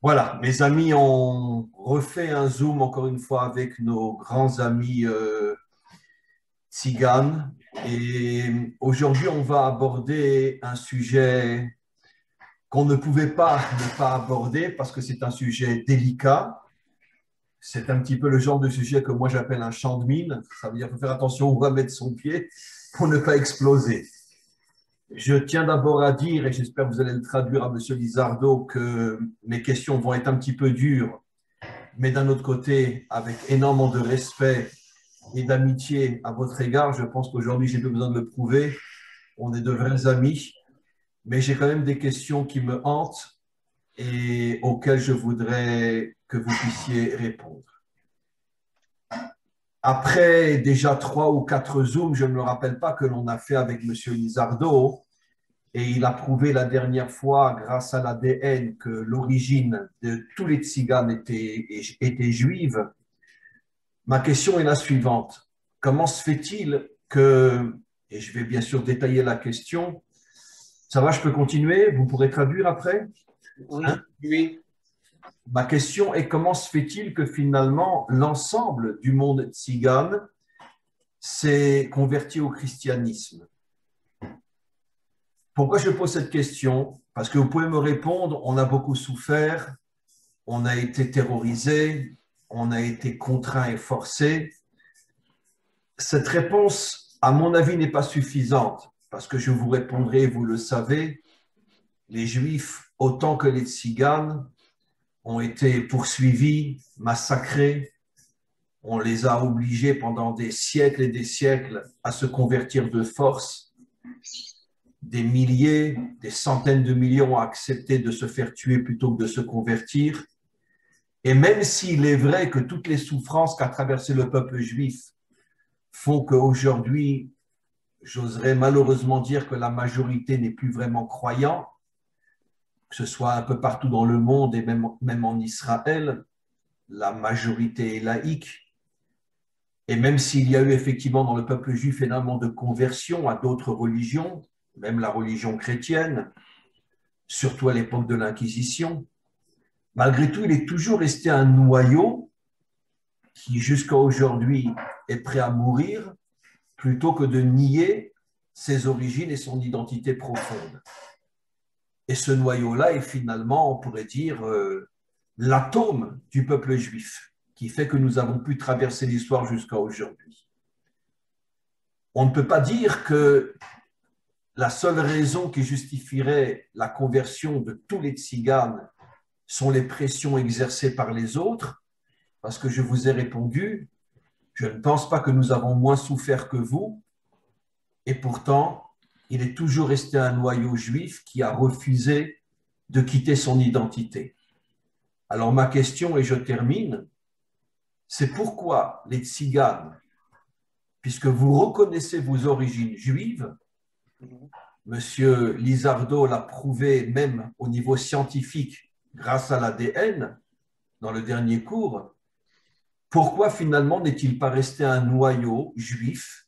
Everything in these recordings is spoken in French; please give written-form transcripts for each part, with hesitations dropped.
Voilà, mes amis ont refait un Zoom encore une fois avec nos grands amis tziganes. Et aujourd'hui, on va aborder un sujet qu'on ne pouvait pas ne pas aborder parce que c'est un sujet délicat. C'est un petit peu le genre de sujet que moi j'appelle un champ de mine. Ça veut dire qu'il faut faire attention où on va mettre son pied pour ne pas exploser. Je tiens d'abord à dire, et j'espère que vous allez le traduire à Monsieur Lizardo, que mes questions vont être un petit peu dures, mais d'un autre côté, avec énormément de respect et d'amitié à votre égard. Je pense qu'aujourd'hui, j'ai plus besoin de le prouver. On est de vrais amis, mais j'ai quand même des questions qui me hantent et auxquelles je voudrais que vous puissiez répondre. Après déjà 3 ou 4 Zooms, je ne me rappelle pas que l'on a fait avec M. Lizardo, et il a prouvé la dernière fois, grâce à l'ADN, que l'origine de tous les tziganes était juive. Ma question est la suivante. Comment se fait-il que, et je vais bien sûr détailler la question, ça va, je peux continuer, vous pourrez traduire après, hein? Oui, oui. Ma question est comment se fait-il que finalement l'ensemble du monde tzigane s'est converti au christianisme? Pourquoi je pose cette question? Parce que vous pouvez me répondre, on a beaucoup souffert, on a été terrorisé, on a été contraint et forcé. Cette réponse, à mon avis, n'est pas suffisante, parce que je vous répondrai, vous le savez, les Juifs, autant que les Tziganes, ont été poursuivis, massacrés, on les a obligés pendant des siècles et des siècles à se convertir de force. Des milliers, des centaines de millions ont accepté de se faire tuer plutôt que de se convertir. Et même s'il est vrai que toutes les souffrances qu'a traversé le peuple juif font qu'aujourd'hui, j'oserais malheureusement dire que la majorité n'est plus vraiment croyant, que ce soit un peu partout dans le monde et même en Israël, la majorité est laïque. Et même s'il y a eu effectivement dans le peuple juif énormément de conversions à d'autres religions, même la religion chrétienne, surtout à l'époque de l'Inquisition, malgré tout, il est toujours resté un noyau qui, jusqu'à aujourd'hui, est prêt à mourir plutôt que de nier ses origines et son identité profonde. Et ce noyau-là est finalement, on pourrait dire, l'atome du peuple juif, qui fait que nous avons pu traverser l'histoire jusqu'à aujourd'hui. On ne peut pas dire que la seule raison qui justifierait la conversion de tous les tziganes sont les pressions exercées par les autres, parce que je vous ai répondu, je ne pense pas que nous avons moins souffert que vous, et pourtant, il est toujours resté un noyau juif qui a refusé de quitter son identité. Alors ma question, et je termine, c'est pourquoi les tziganes, puisque vous reconnaissez vos origines juives, Monsieur Lizardo l'a prouvé même au niveau scientifique grâce à l'ADN dans le dernier cours, pourquoi finalement n'est-il pas resté un noyau juif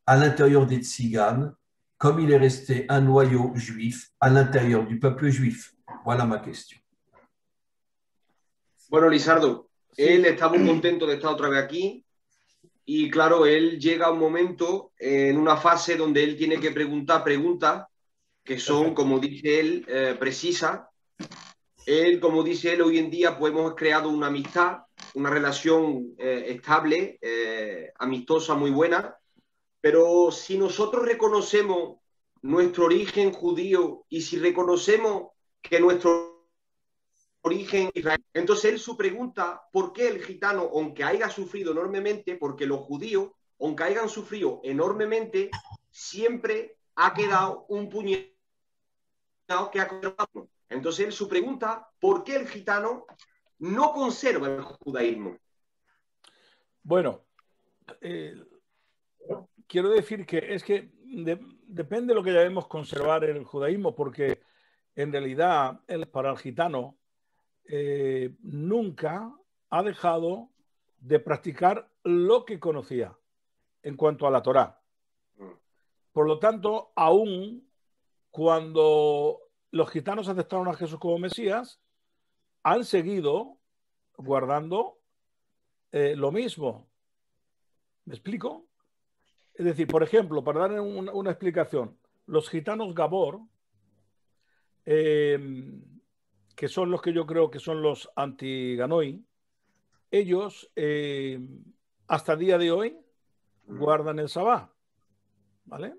à l'intérieur des tziganes comme il est resté un noyau juif à l'intérieur du peuple juif? Voilà ma question. Bueno, Lizardo, Sí, él está muy contento de estar otra vez aquí y claro, él llega a un momento en una fase donde él tiene que preguntar preguntas que son, perfecto. como dice él, precisas. Él, como dice él, hoy en día pues hemos creado una amistad, una relación estable, amistosa, muy buena, pero si nosotros reconocemos nuestro origen judío y si reconocemos que nuestro origen israelí, entonces él su pregunta, ¿por qué el gitano, aunque haya sufrido enormemente, porque los judíos, aunque hayan sufrido enormemente, siempre ha quedado un puñado que ha conservado? Entonces él su pregunta, ¿por qué el gitano no conserva el judaísmo? Bueno, eh, quiero decir que es que depende de lo que llamemos conservar el judaísmo, porque en realidad para el gitano nunca ha dejado de practicar lo que conocía en cuanto a la Torá. Por lo tanto, aún cuando los gitanos aceptaron a Jesús como Mesías, han seguido guardando lo mismo. ¿Me explico? Es decir, por ejemplo, para dar una explicación, los gitanos Gabor, que son los que yo creo que son los anti-Ganoi, ellos hasta el día de hoy guardan el sabá, ¿vale?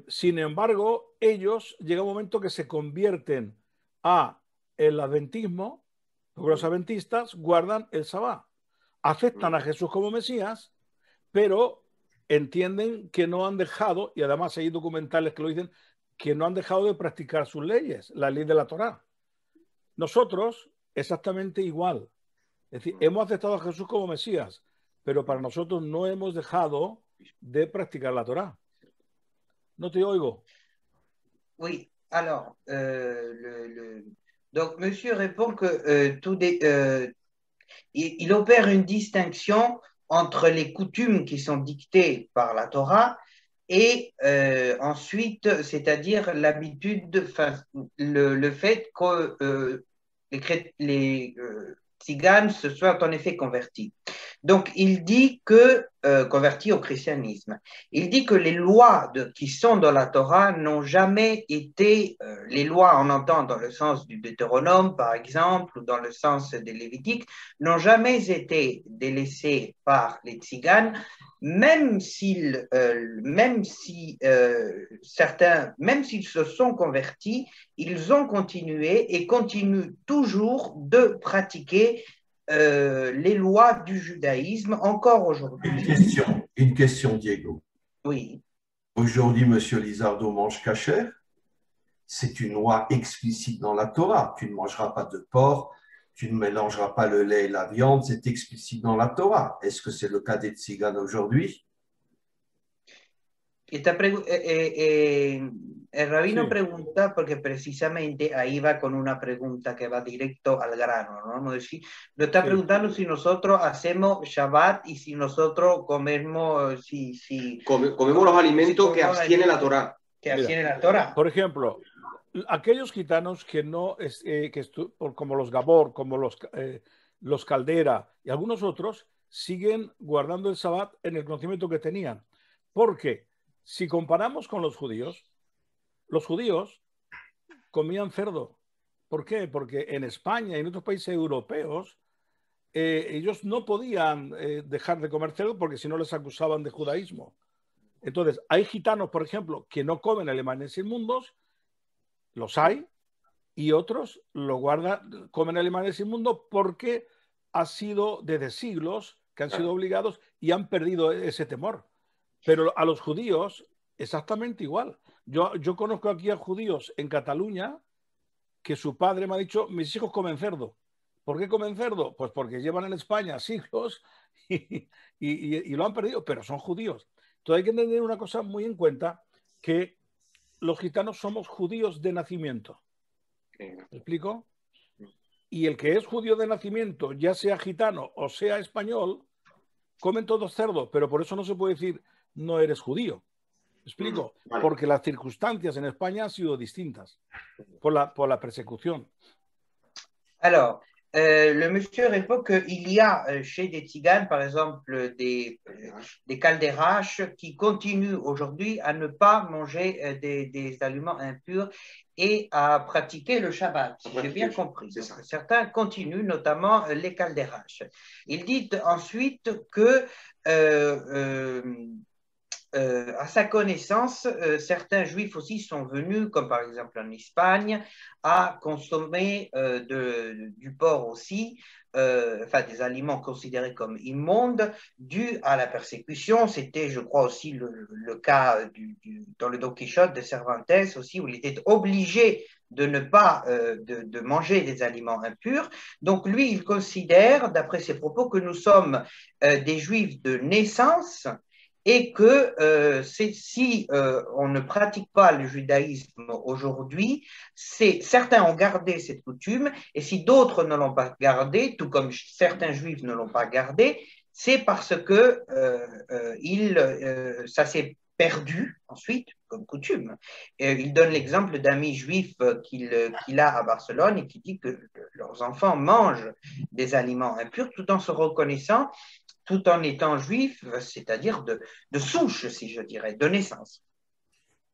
Sin embargo, ellos llega un momento que se convierten a el adventismo, porque los adventistas guardan el sabá, aceptan a Jesús como Mesías, pero entienden que no han dejado, y además hay documentales que lo dicen, que no han dejado de practicar sus leyes, la ley de la Torá. Nosotros, exactamente igual. Es decir, hemos aceptado a Jesús como Mesías, pero para nosotros no hemos dejado de practicar la Torá. No te oigo. Oui, alors, donc monsieur répond que il opère une distinction entre les coutumes qui sont dictées par la Torah et ensuite, c'est-à-dire l'habitude, le fait que les tziganes se soient en effet convertis. Donc, il dit que, convertis au christianisme, il dit que les lois qui sont dans la Torah n'ont jamais été, les lois on entend dans le sens du Deutéronome par exemple, ou dans le sens des Lévitiques, n'ont jamais été délaissées par les tziganes, même s'ils se sont convertis, ils ont continué et continuent toujours de pratiquer les lois du judaïsme encore aujourd'hui. Une question, Diego. Oui. Aujourd'hui, M. Lizardo mange kasher. C'est une loi explicite dans la Torah. Tu ne mangeras pas de porc, tu ne mélangeras pas le lait et la viande. C'est explicite dans la Torah. Est-ce que c'est le cas des tziganes aujourd'hui? El rabino Sí. pregunta, porque precisamente ahí va con una pregunta que va directo al grano, ¿no? Lo está Sí. preguntando si nosotros hacemos Shabbat y si nosotros comemos, comemos los alimentos que abstiene la Torá. Que abstiene la Torá. Por ejemplo, aquellos gitanos que no, como los Gabor, como los Caldera y algunos otros, siguen guardando el Sabbat en el conocimiento que tenían. Porque si comparamos con los judíos comían cerdo. ¿Por qué? Porque en España y en otros países europeos ellos no podían dejar de comer cerdo porque si no les acusaban de judaísmo. Entonces, hay gitanos, por ejemplo, que no comen alemanes inmundos, los hay, y otros comen alemanes inmundos porque ha sido desde siglos que han sido obligados y han perdido ese temor. Pero a los judíos, exactamente igual. Yo conozco aquí a judíos en Cataluña que su padre me ha dicho, mis hijos comen cerdo. ¿Por qué comen cerdo? Pues porque llevan en España siglos y lo han perdido, pero son judíos. Entonces hay que tener una cosa muy en cuenta, que los gitanos somos judíos de nacimiento. ¿Me explico? Y el que es judío de nacimiento, ya sea gitano o sea español, comen todos cerdo, pero por eso no se puede decir no eres judío. ¿Me explico? Vale. Porque las circunstancias en España han sido distintas por la persecución. Alors, le monsieur répond qu'il y a chez des tziganes, par exemple, des caldeiraches qui continuent aujourd'hui à ne pas manger des aliments impurs et à pratiquer le Shabbat. J'ai bien compris. Certains continuent, notamment les caldeiraches. Il dit ensuite que à sa connaissance, certains juifs aussi sont venus, comme par exemple en Espagne, à consommer du porc aussi, enfin des aliments considérés comme immondes, dû à la persécution. C'était, je crois, aussi le cas dans le Don Quichotte de Cervantes aussi, où il était obligé de ne pas de manger des aliments impurs. Donc lui, il considère, d'après ses propos, que nous sommes des juifs de naissance, et que si on ne pratique pas le judaïsme aujourd'hui, certains ont gardé cette coutume, et si d'autres ne l'ont pas gardée, tout comme certains juifs ne l'ont pas gardée, c'est parce que ça s'est perdu ensuite, comme coutume. Et il donne l'exemple d'amis juifs qu'il a à Barcelone et qui dit que leurs enfants mangent des aliments impurs tout en se reconnaissant, tout en étant juifs, c'est-à-dire de souche, si je dirais, de naissance.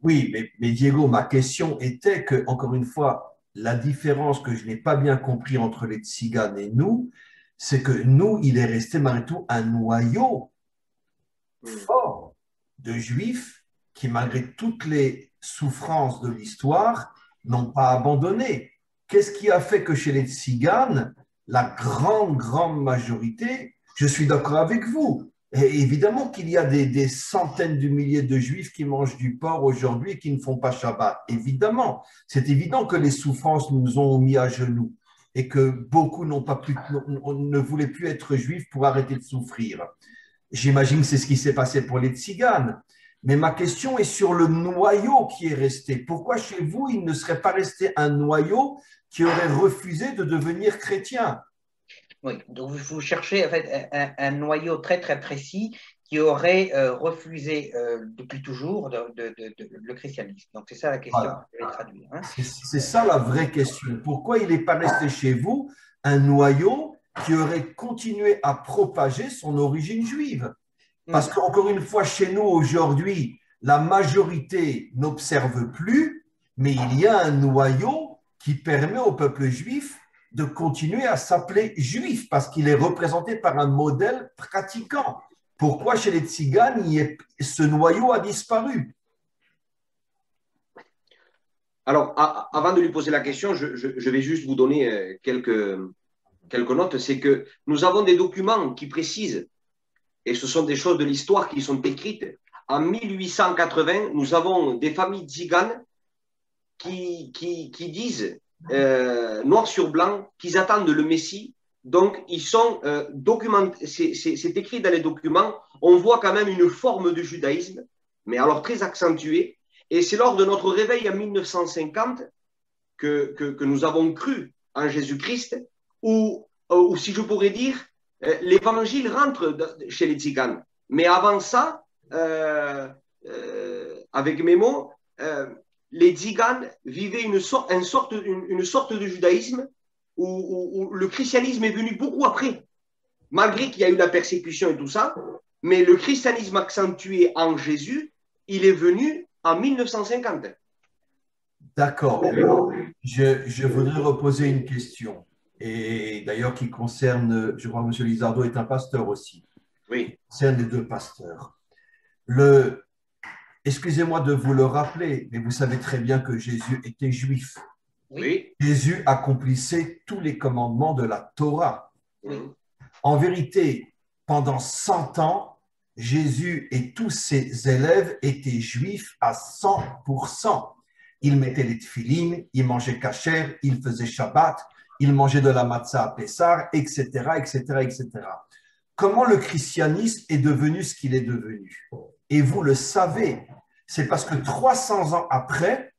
Oui, mais Diego, ma question était que, encore une fois, la différence que je n'ai pas bien compris entre les tziganes et nous, c'est que nous, il est resté malgré tout un noyau fort de juifs qui, malgré toutes les souffrances de l'histoire, n'ont pas abandonné. Qu'est-ce qui a fait que chez les tziganes, la grande majorité, je suis d'accord avec vous, et évidemment qu'il y a des centaines de milliers de juifs qui mangent du porc aujourd'hui et qui ne font pas Shabbat. Évidemment, c'est évident que les souffrances nous ont mis à genoux et que beaucoup ne voulaient plus être juifs pour arrêter de souffrir. J'imagine que c'est ce qui s'est passé pour les tziganes. Mais ma question est sur le noyau qui est resté. Pourquoi chez vous, il ne serait pas resté un noyau qui aurait refusé de devenir chrétien? Oui, donc vous cherchez en fait un noyau très précis qui aurait refusé depuis toujours le christianisme. Donc c'est ça la question Voilà. que je vais traduire. Hein. C'est ça la vraie question. Pourquoi il n'est pas resté chez vous un noyau qui aurait continué à propager son origine juive? Parce qu'encore une fois, chez nous aujourd'hui, la majorité n'observe plus, mais il y a un noyau qui permet au peuple juif de continuer à s'appeler juif parce qu'il est représenté par un modèle pratiquant. Pourquoi chez les tziganes, ce noyau a disparu? Alors, avant de lui poser la question, je vais juste vous donner quelques notes. C'est que nous avons des documents qui précisent, et ce sont des choses de l'histoire qui sont écrites. En 1880, nous avons des familles tziganes qui disent noir sur blanc qu'ils attendent le Messie. Donc, ils sont documentés. C'est écrit dans les documents. On voit quand même une forme de judaïsme, mais alors très accentuée. Et c'est lors de notre réveil en 1950 que nous avons cru en Jésus-Christ, ou si je pourrais dire, l'évangile rentre chez les tziganes. Mais avant ça, avec mes mots, les tziganes vivaient une sorte de judaïsme où le christianisme est venu beaucoup après, malgré qu'il y a eu la persécution et tout ça, mais le christianisme accentué en Jésus, il est venu en 1950. D'accord. Je voudrais reposer une question, et d'ailleurs qui concerne, je crois que M. Lizardo est un pasteur aussi. Oui. Qui concerne les deux pasteurs. Excusez-moi de vous le rappeler, mais vous savez très bien que Jésus était juif. Oui. Jésus accomplissait tous les commandements de la Torah. Oui. En vérité, pendant 100 ans, Jésus et tous ses élèves étaient juifs à 100%. Ils mettaient les tefilines, ils mangeaient kasher, ils faisaient Shabbat, ils mangeaient de la matzah à Pessah, etc., etc., etc. Comment le christianisme est devenu ce qu'il est devenu? Et vous le savez, c'est parce que 300 ans après,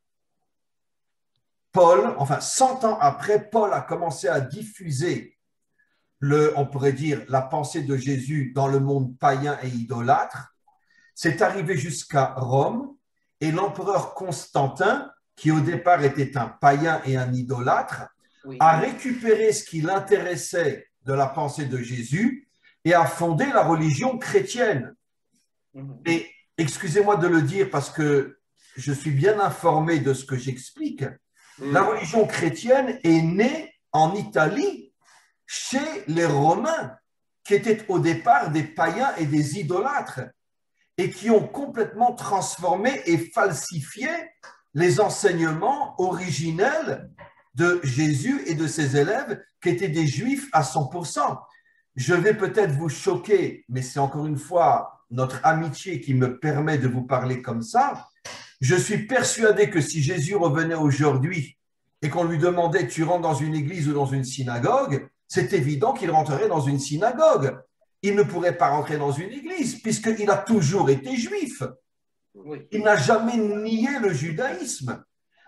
100 ans après, Paul a commencé à diffuser on pourrait dire, la pensée de Jésus dans le monde païen et idolâtre. C'est arrivé jusqu'à Rome et l'empereur Constantin, qui au départ était un païen et un idolâtre, a récupéré ce qui l'intéressait de la pensée de Jésus et a fondé la religion chrétienne. Et excusez-moi de le dire parce que je suis bien informé de ce que j'explique. La religion chrétienne est née en Italie chez les Romains, qui étaient au départ des païens et des idolâtres, et qui ont complètement transformé et falsifié les enseignements originels de Jésus et de ses élèves, qui étaient des juifs à 100%. Je vais peut-être vous choquer, mais c'est encore une fois notre amitié qui me permet de vous parler comme ça. Je suis persuadé que si Jésus revenait aujourd'hui et qu'on lui demandait « tu rentres dans une église ou dans une synagogue », c'est évident qu'il rentrerait dans une synagogue. Il ne pourrait pas rentrer dans une église puisqu'il a toujours été juif. Il n'a jamais nié le judaïsme.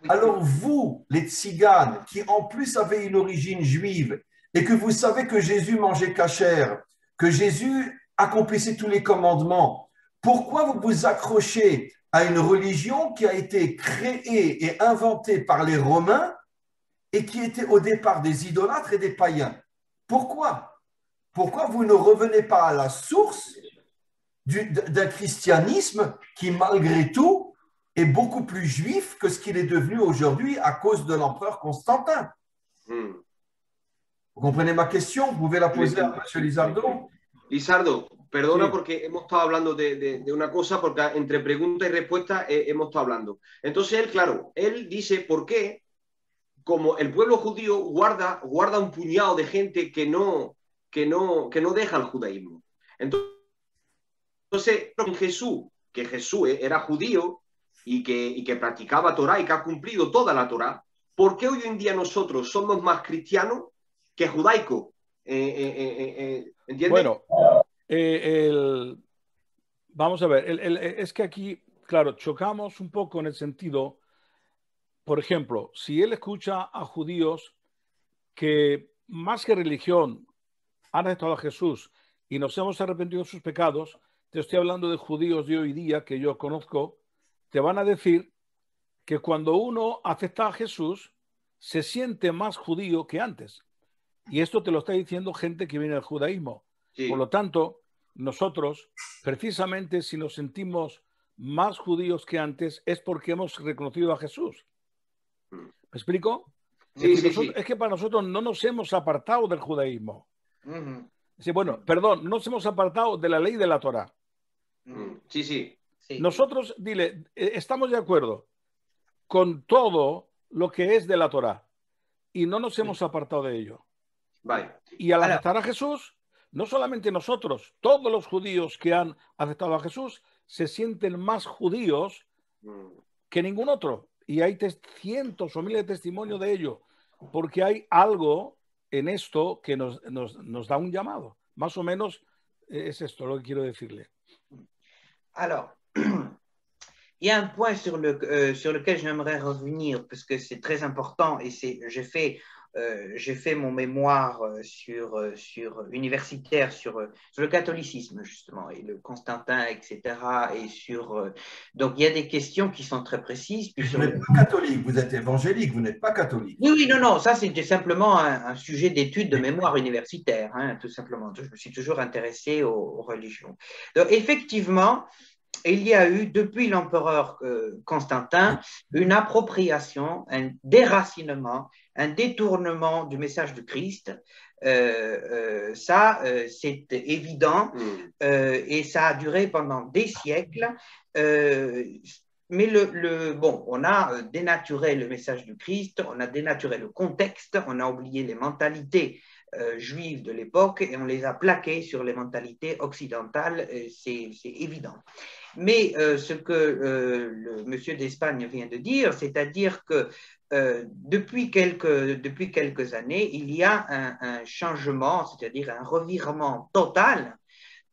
Alors vous, les tziganes, qui en plus avez une origine juive et que vous savez que Jésus mangeait kasher, que Jésus accomplissait tous les commandements, pourquoi vous vous accrochez à une religion qui a été créée et inventée par les Romains et qui était au départ des idolâtres et des païens. Pourquoi? Pourquoi vous ne revenez pas à la source d'un christianisme qui, malgré tout, est beaucoup plus juif que ce qu'il est devenu aujourd'hui à cause de l'empereur Constantin? Vous comprenez ma question? Vous pouvez la poser a M. Lizardo. Lizardo, perdona Sí. porque hemos estado hablando de una cosa, porque entre pregunta y respuesta hemos estado hablando. Entonces él, claro, él dice por qué, como el pueblo judío guarda un puñado de gente que no deja el judaísmo. Entonces, Jesús, que Jesús era judío y que practicaba Torah y que ha cumplido toda la Torah, ¿por qué hoy en día nosotros somos más cristianos que judaicos? ¿Entiendes? Bueno, vamos a ver, es que aquí, claro, chocamos un poco en el sentido, por ejemplo, si él escucha a judíos que más que religión han aceptado a Jesús y nos hemos arrepentido de sus pecados, te estoy hablando de judíos de hoy día que yo conozco, te van a decir que cuando uno acepta a Jesús se siente más judío que antes. Y esto te lo está diciendo gente que viene del judaísmo. Sí. Por lo tanto, nosotros, precisamente si nos sentimos más judíos que antes, es porque hemos reconocido a Jesús. ¿Me explico? Sí, es, decir, sí. es que para nosotros no nos hemos apartado del judaísmo. Sí, bueno, perdón, no nos hemos apartado de la ley de la Torá. Sí, sí. Nosotros, dile, estamos de acuerdo con todo lo que es de la Torá y no nos hemos apartado de ello. Vale. Y al aceptar a Jesús, no solamente nosotros, todos los judíos que han aceptado a Jesús se sienten más judíos que ningún otro. Y hay cientos o miles de testimonios de ello, porque hay algo en esto que nos da un llamado. Más o menos es esto lo que quiero decirle. Alors, il y a un point sur lequel j'aimerais revenir, parce que c'est très important, et j'ai fait mon mémoire universitaire sur le catholicisme, justement, et le Constantin, etc. Et donc, il y a des questions qui sont très précises. Puis vous n'êtes pas catholique, vous êtes évangélique, vous n'êtes pas catholique. Oui, non, ça c'était simplement un sujet d'étude de mémoire universitaire, hein, tout simplement. Je me suis toujours intéressé aux religions. Donc, effectivement, il y a eu, depuis l'empereur Constantin, une appropriation, un déracinement, un détournement du message du Christ. Ça, c'est évident, et ça a duré pendant des siècles. Mais bon, on a dénaturé le message du Christ, on a dénaturé le contexte, on a oublié les mentalités juives de l'époque et on les a plaquées sur les mentalités occidentales, c'est évident. Mais ce que le monsieur d'Espagne vient de dire, c'est-à-dire que depuis quelques années, il y a un changement, c'est-à-dire un revirement total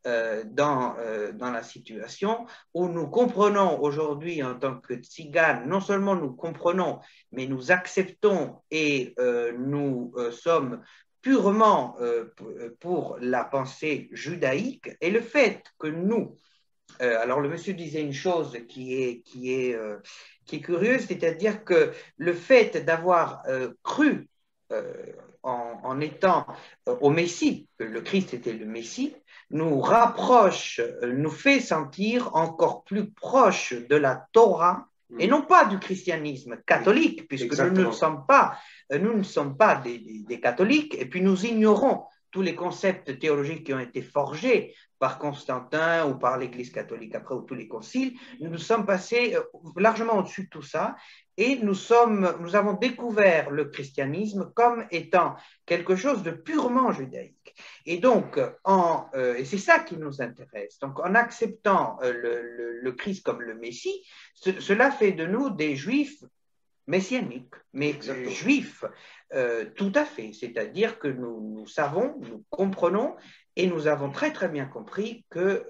dans la situation où nous comprenons aujourd'hui en tant que tziganes, non seulement nous comprenons, mais nous acceptons et nous sommes purement pour la pensée judaïque, et le fait que nous, alors le monsieur disait une chose qui est curieuse, c'est-à-dire que le fait d'avoir cru en étant au Messie, que le Christ était le Messie, nous rapproche, nous fait sentir encore plus proche de la Torah et non pas du christianisme catholique, puisque nous ne sommes pas des catholiques, et puis nous ignorons tous les concepts théologiques qui ont été forgés par Constantin ou par l'Église catholique après, ou tous les conciles. Nous sommes passés largement au-dessus de tout ça, et nous avons découvert le christianisme comme étant quelque chose de purement judaïque. Et donc, et c'est ça qui nous intéresse. Donc, en acceptant le Christ comme le Messie, cela fait de nous des Juifs messianiques, mais juifs tout à fait. C'est-à-dire que nous savons, nous comprenons, et nous avons très très bien compris que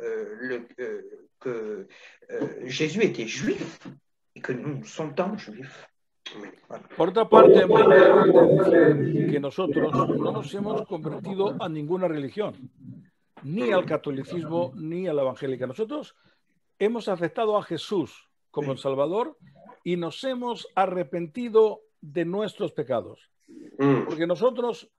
Jésus était juif y que nous somos juifs. Por otra parte, es muy importante decir que nosotros no nos hemos convertido a ninguna religión, ni al catolicismo ni a la evangélica. Nosotros hemos aceptado a Jesús como el Salvador y nos hemos arrepentido de nuestros pecados. Porque nosotros,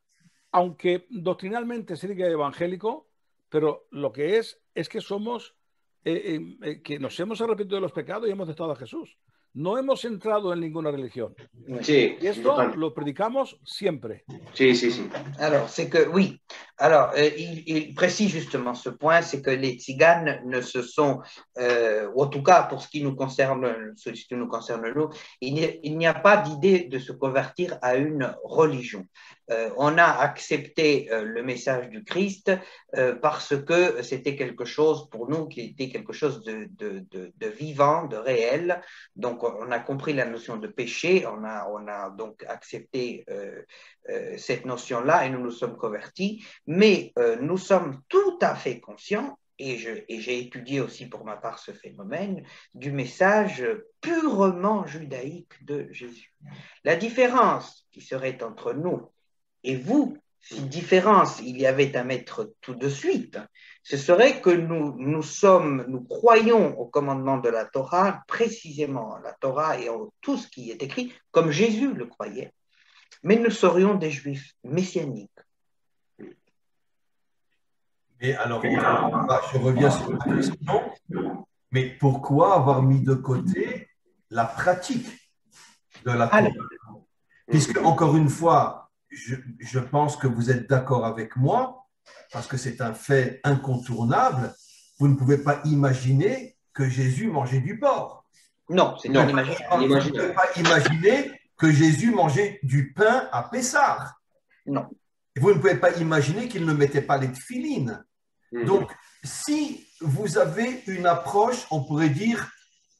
aunque doctrinalmente se diga evangélico, pero lo que es que somos, que nos hemos arrepentido de los pecados y hemos aceptado a Jesús. No hemos entrado en ninguna religión. Sí, Y esto lo predicamos siempre. sí, sí, sí. Alors, c'est que, oui, alors, il précise justement ce point, c'est que les tziganes ne se sont, ou en tout cas pour ce qui nous concerne, nous, il n'y a pas d'idée de se convertir à une religion. On a accepté le message du Christ parce que c'était quelque chose pour nous qui était quelque chose de vivant, de réel. Donc, on a compris la notion de péché, on a donc accepté cette notion-là et nous nous sommes convertis, mais nous sommes tout à fait conscients, et j'ai étudié aussi pour ma part ce phénomène, du message purement judaïque de Jésus. La différence qui serait entre nous et vous, si différence il y avait à mettre tout de suite, ce serait que nous croyons au commandement de la Torah, précisément la Torah et en tout ce qui est écrit, comme Jésus le croyait, mais nous serions des juifs messianiques. Et alors, je reviens sur la question, mais pourquoi avoir mis de côté la pratique de la Torah? Puisque, encore une fois, je pense que vous êtes d'accord avec moi, parce que c'est un fait incontournable, vous ne pouvez pas imaginer que Jésus mangeait du porc. Non, c'est inimaginable. Vous ne pouvez pas imaginer que Jésus mangeait du pain à Pessah. Non. Et vous ne pouvez pas imaginer qu'il ne mettait pas les tefilines. Donc, si vous avez une approche, on pourrait dire,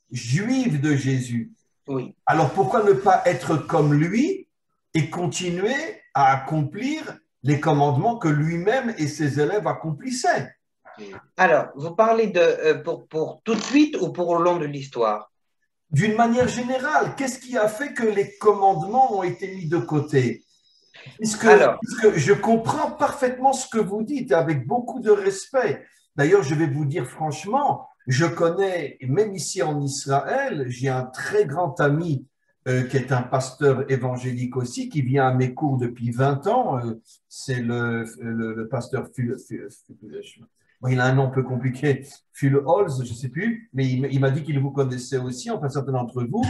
juive de Jésus, oui. Alors pourquoi ne pas être comme lui et continuer à accomplir les commandements que lui-même et ses élèves accomplissaient? Alors, vous parlez de pour tout de suite ou pour au long de l'histoire? D'une manière générale, qu'est-ce qui a fait que les commandements ont été mis de côté? Puisque je comprends parfaitement ce que vous dites avec beaucoup de respect. D'ailleurs, je vais vous dire franchement, je connais, même ici en Israël, j'ai un très grand ami qui est un pasteur évangélique aussi, qui vient à mes cours depuis 20 ans. C'est le pasteur bon, il a un nom un peu compliqué, Phil Holz, je ne sais plus, mais il m'a dit qu'il vous connaissait aussi, enfin certains d'entre vous.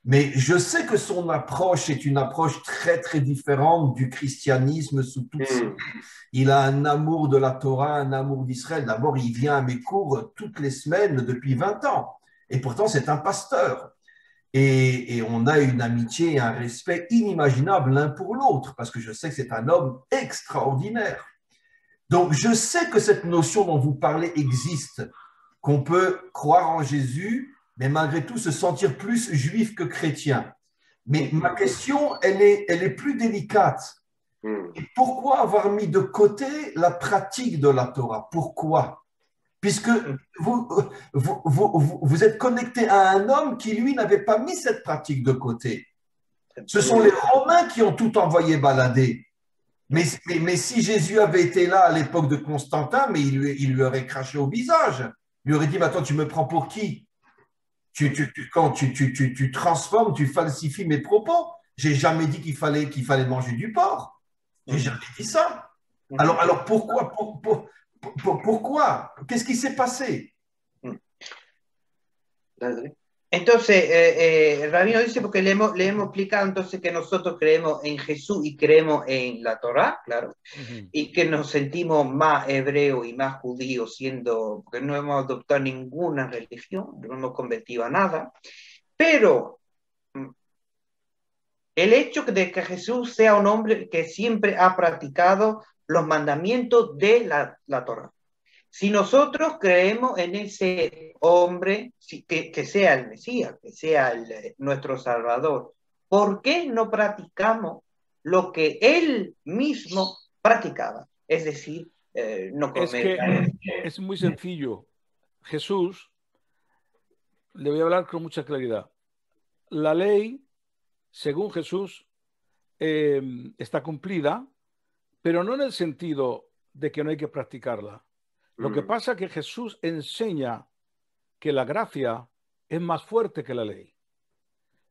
Mais je sais que son approche est une approche très, très différente du christianisme sous toutes ses formes. Il a un amour de la Torah, un amour d'Israël. D'abord, il vient à mes cours toutes les semaines depuis 20 ans. Et pourtant, c'est un pasteur. Et on a une amitié et un respect inimaginable l'un pour l'autre, parce que je sais que c'est un homme extraordinaire. Donc, je sais que cette notion dont vous parlez existe, qu'on peut croire en Jésus, mais malgré tout se sentir plus juif que chrétien. Mais ma question, elle est plus délicate. Et pourquoi avoir mis de côté la pratique de la Torah? Pourquoi? Puisque vous êtes connecté à un homme qui, lui, n'avait pas mis cette pratique de côté. Ce sont les Romains qui ont tout envoyé balader. Mais si Jésus avait été là à l'époque de Constantin, mais il lui aurait craché au visage. Il lui aurait dit, mais attends, tu me prends pour qui? Quand tu transformes, tu falsifies mes propos. J'ai jamais dit qu'il fallait manger du porc. J'ai jamais dit ça. Alors pourquoi? Qu'est-ce qui s'est passé? Entonces, Rabino dice, porque le hemos explicado entonces que nosotros creemos en Jesús y creemos en la Torá, claro, y que nos sentimos más hebreos y más judíos porque no hemos adoptado ninguna religión, no hemos convertido a nada, pero el hecho de que Jesús sea un hombre que siempre ha practicado los mandamientos de la Torá. Si nosotros creemos en ese hombre, que sea el Mesías, que sea nuestro Salvador, ¿por qué no practicamos lo que él mismo practicaba? Es decir, no comer. Es muy sencillo. Jesús, le voy a hablar con mucha claridad. La ley, según Jesús, está cumplida, pero no en el sentido de que no hay que practicarla. Lo que pasa es que Jesús enseña que la gracia es más fuerte que la ley.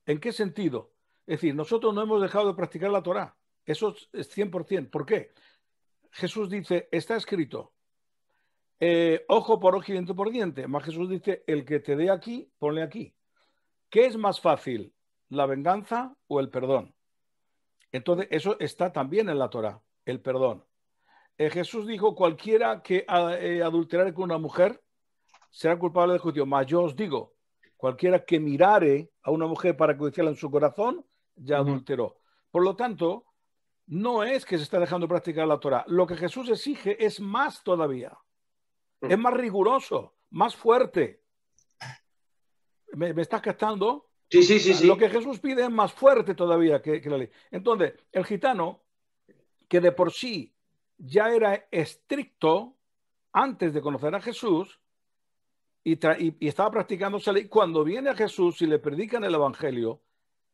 ¿En qué sentido? Es decir, nosotros no hemos dejado de practicar la Torá. Eso es 100%. ¿Por qué? Jesús dice, está escrito, ojo por ojo y diente por diente. Más Jesús dice, el que te dé aquí, ponle aquí. ¿Qué es más fácil, la venganza o el perdón? Entonces, eso está también en la Torá, el perdón. Jesús dijo, cualquiera que adulterare con una mujer será culpable de juicio. Mas yo os digo, cualquiera que mirare a una mujer para codiciarla en su corazón, ya adulteró. Por lo tanto, no es que se está dejando de practicar la Torá. Lo que Jesús exige es más todavía. Es más riguroso, más fuerte. ¿Me estás captando? Sí, sí, sí, sí. Lo que Jesús pide es más fuerte todavía que la ley. Entonces, el gitano, que de por sí ya era estricto antes de conocer a Jesús y estaba practicando esa ley, cuando viene a Jesús y le predican el Evangelio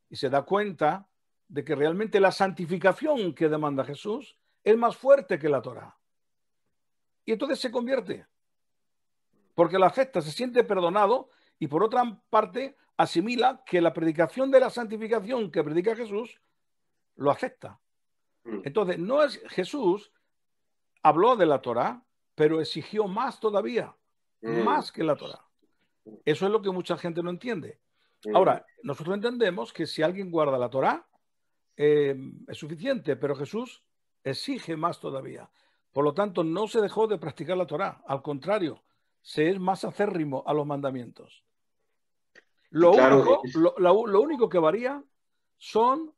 y se da cuenta de que realmente la santificación que demanda Jesús es más fuerte que la Torá. Y entonces se convierte, porque la acepta, se siente perdonado y por otra parte asimila que la predicación de la santificación que predica Jesús lo acepta. Entonces, no es Jesús habló de la Torá, pero exigió más todavía, más que la Torá. Eso es lo que mucha gente no entiende. Ahora, nosotros entendemos que si alguien guarda la Torá, es suficiente, pero Jesús exige más todavía. Por lo tanto, no se dejó de practicar la Torá, al contrario, se es más acérrimo a los mandamientos. Lo único que varía son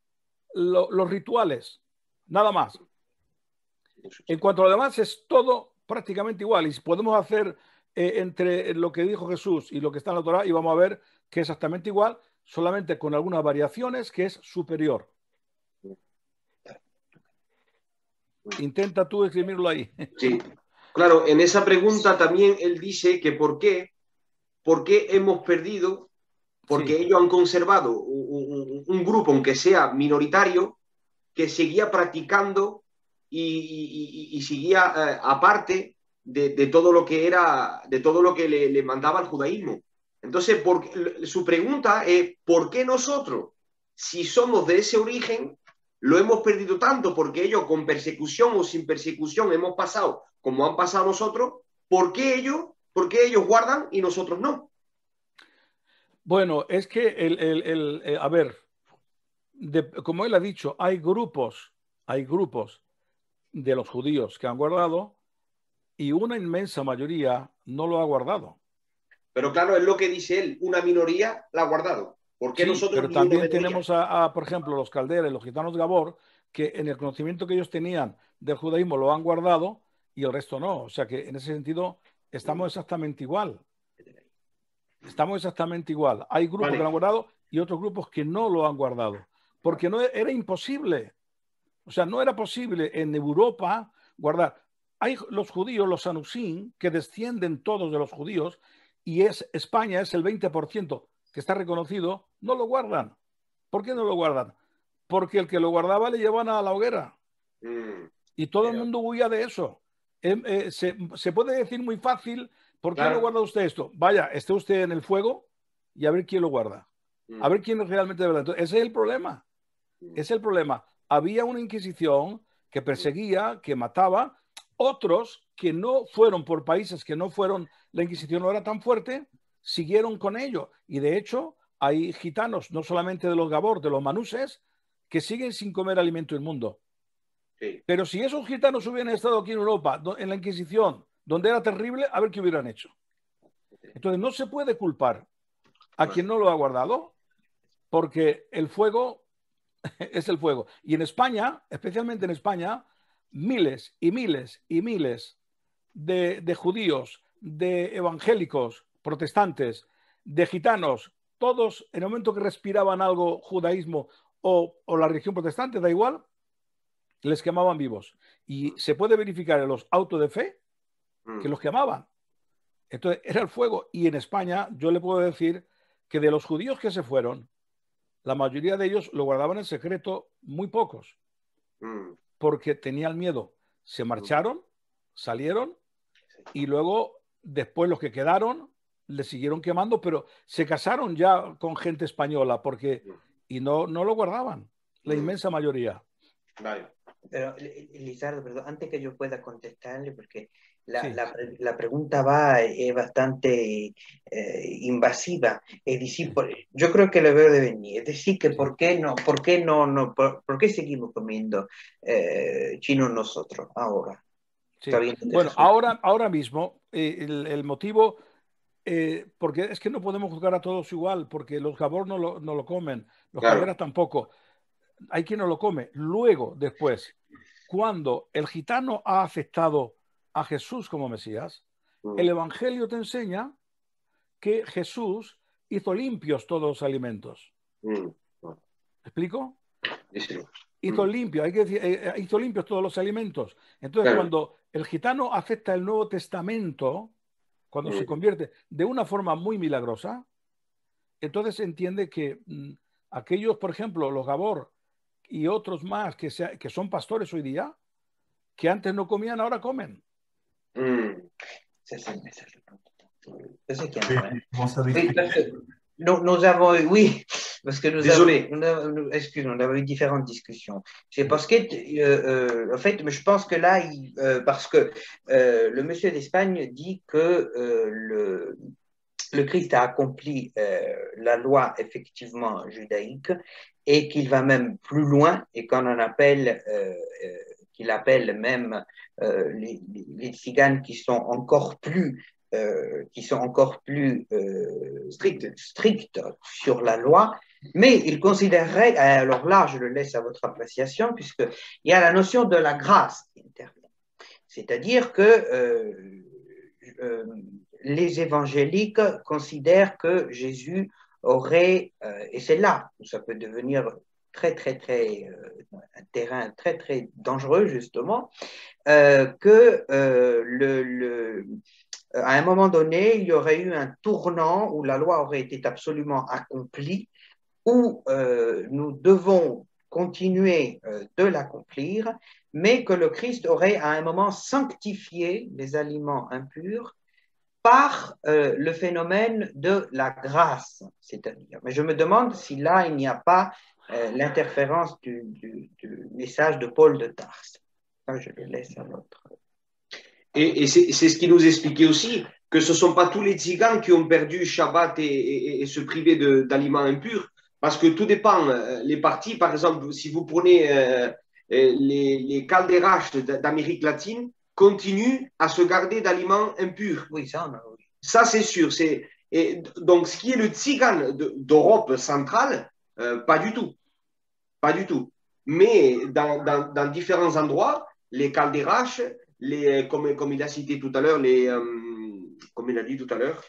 los rituales, nada más. En cuanto a lo demás, es todo prácticamente igual. Y si podemos hacer entre lo que dijo Jesús y lo que está en la Torá, y vamos a ver que es exactamente igual, solamente con algunas variaciones que es superior. Intenta tú escribirlo ahí. Sí, claro, en esa pregunta también él dice que por qué hemos perdido, porque Sí. ellos han conservado un grupo, aunque sea minoritario, que seguía practicando y seguía aparte de todo lo que era, de todo lo que le mandaba el judaísmo. Entonces, su pregunta es, ¿por qué nosotros, si somos de ese origen, lo hemos perdido tanto? Porque ellos con persecución o sin persecución hemos pasado como han pasado nosotros. ¿Por qué ellos guardan y nosotros no? Bueno, es que a ver, como él ha dicho, hay grupos de los judíos que han guardado y una inmensa mayoría no lo ha guardado. Pero claro, es lo que dice él, una minoría la ha guardado. ¿Por qué Sí, nosotros pero ni una también minoría? tenemos por ejemplo, los calderas, los gitanos de Gabor, que en el conocimiento que ellos tenían del judaísmo lo han guardado y el resto no. O sea que en ese sentido estamos exactamente igual. Estamos exactamente igual. Hay grupos que lo han guardado y otros grupos que no lo han guardado. Porque no era imposible. O sea, no era posible en Europa guardar. Hay los judíos, los sanusim, que descienden todos de los judíos, y España es el 20% que está reconocido, no lo guardan. ¿Por qué no lo guardan? Porque el que lo guardaba le llevaban a la hoguera. Y todo el mundo huía de eso. Se puede decir muy fácil, ¿por qué no guarda usted esto? Vaya, esté usted en el fuego y a ver quién lo guarda. A ver quién es realmente de verdad. Entonces, ese es el problema. Ese es el problema. Había una Inquisición que perseguía, que mataba. Otros que no fueron por países que no fueron, la Inquisición no era tan fuerte, siguieron con ello. Y de hecho, hay gitanos, no solamente de los Gabor, de los manuses, que siguen sin comer alimento inmundo. Sí. Pero si esos gitanos hubieran estado aquí en Europa, en la Inquisición, donde era terrible, a ver qué hubieran hecho. Entonces, no se puede culpar a quien no lo ha guardado, porque el fuego es el fuego. Y en España, especialmente en España, miles y miles y miles de judíos, de evangélicos, protestantes, de gitanos, todos en el momento que respiraban algo judaísmo o la religión protestante, da igual, les quemaban vivos. Y se puede verificar en los autos de fe que los quemaban. Entonces era el fuego. Y en España yo le puedo decir que de los judíos que se fueron, la mayoría de ellos lo guardaban en secreto, muy pocos, porque tenían miedo. Se marcharon, salieron, y luego, después los que quedaron, le siguieron quemando, pero se casaron ya con gente española y no lo guardaban, la inmensa mayoría. Vale. Pero, Lizardo, perdón, antes que yo pueda contestarle, porque Sí. la pregunta va es bastante invasiva. Es decir, yo creo que lo veo de venir. Es decir, que ¿por qué seguimos comiendo chino nosotros ahora? Sí. Sabiendo que Bueno, Jesús- ahora mismo el motivo, porque es que no podemos juzgar a todos igual, porque los Gabor no lo comen, los Claro. Calderas tampoco. Hay quien no lo come. Luego, después, cuando el gitano ha aceptado a Jesús como Mesías, el Evangelio te enseña que Jesús hizo limpios todos los alimentos. ¿Me explico? Sí. Hizo limpio, hay que decir, hizo limpios todos los alimentos. Entonces, Claro. cuando el gitano acepta el Nuevo Testamento, cuando se convierte de una forma muy milagrosa, entonces se entiende que aquellos, por ejemplo, los Gabor y otros más que son pastores hoy día, que antes no comían, ahora comen. C'est ça le message. Je sais qu'il y Oui, a un problème. comment ça Oui, m'explique? parce que nous avons, oui, parce que Désolé. excuse-moi, on avait eu différentes discussions. C'est parce que, en fait, mais je pense que là, parce que le monsieur d'Espagne dit que le Christ a accompli la loi effectivement judaïque et qu'il va même plus loin et qu'on en appelle, qu'il appelle même les tziganes qui sont encore plus stricts sur la loi, mais il considérerait, alors là je le laisse à votre appréciation, puisqu'il y a la notion de la grâce qui intervient. C'est-à-dire que les évangéliques considèrent que Jésus aurait, et c'est là où ça peut devenir très, très, très, un terrain très, très dangereux, justement, que à un moment donné, il y aurait eu un tournant où la loi aurait été absolument accomplie, où nous devons continuer de l'accomplir, mais que le Christ aurait à un moment sanctifié les aliments impurs par le phénomène de la grâce, c'est-à-dire. Mais je me demande si là, il n'y a pas l'interférence du message de Paul de Tarse. Ça, je le laisse à l'autre. Et c'est ce qui nous expliquait aussi que ce ne sont pas tous les tziganes qui ont perdu Shabbat et se priver d'aliments impurs, parce que tout dépend. Les parties, par exemple, si vous prenez les calderas d'Amérique latine, continuent à se garder d'aliments impurs. Oui, ça, ça c'est sûr. Et donc, ce qui est le tzigane d'Europe centrale, pas du tout. Pas du tout. Mais dans différents endroits, les calderas, comme il a cité tout à l'heure, comme il a dit tout à l'heure,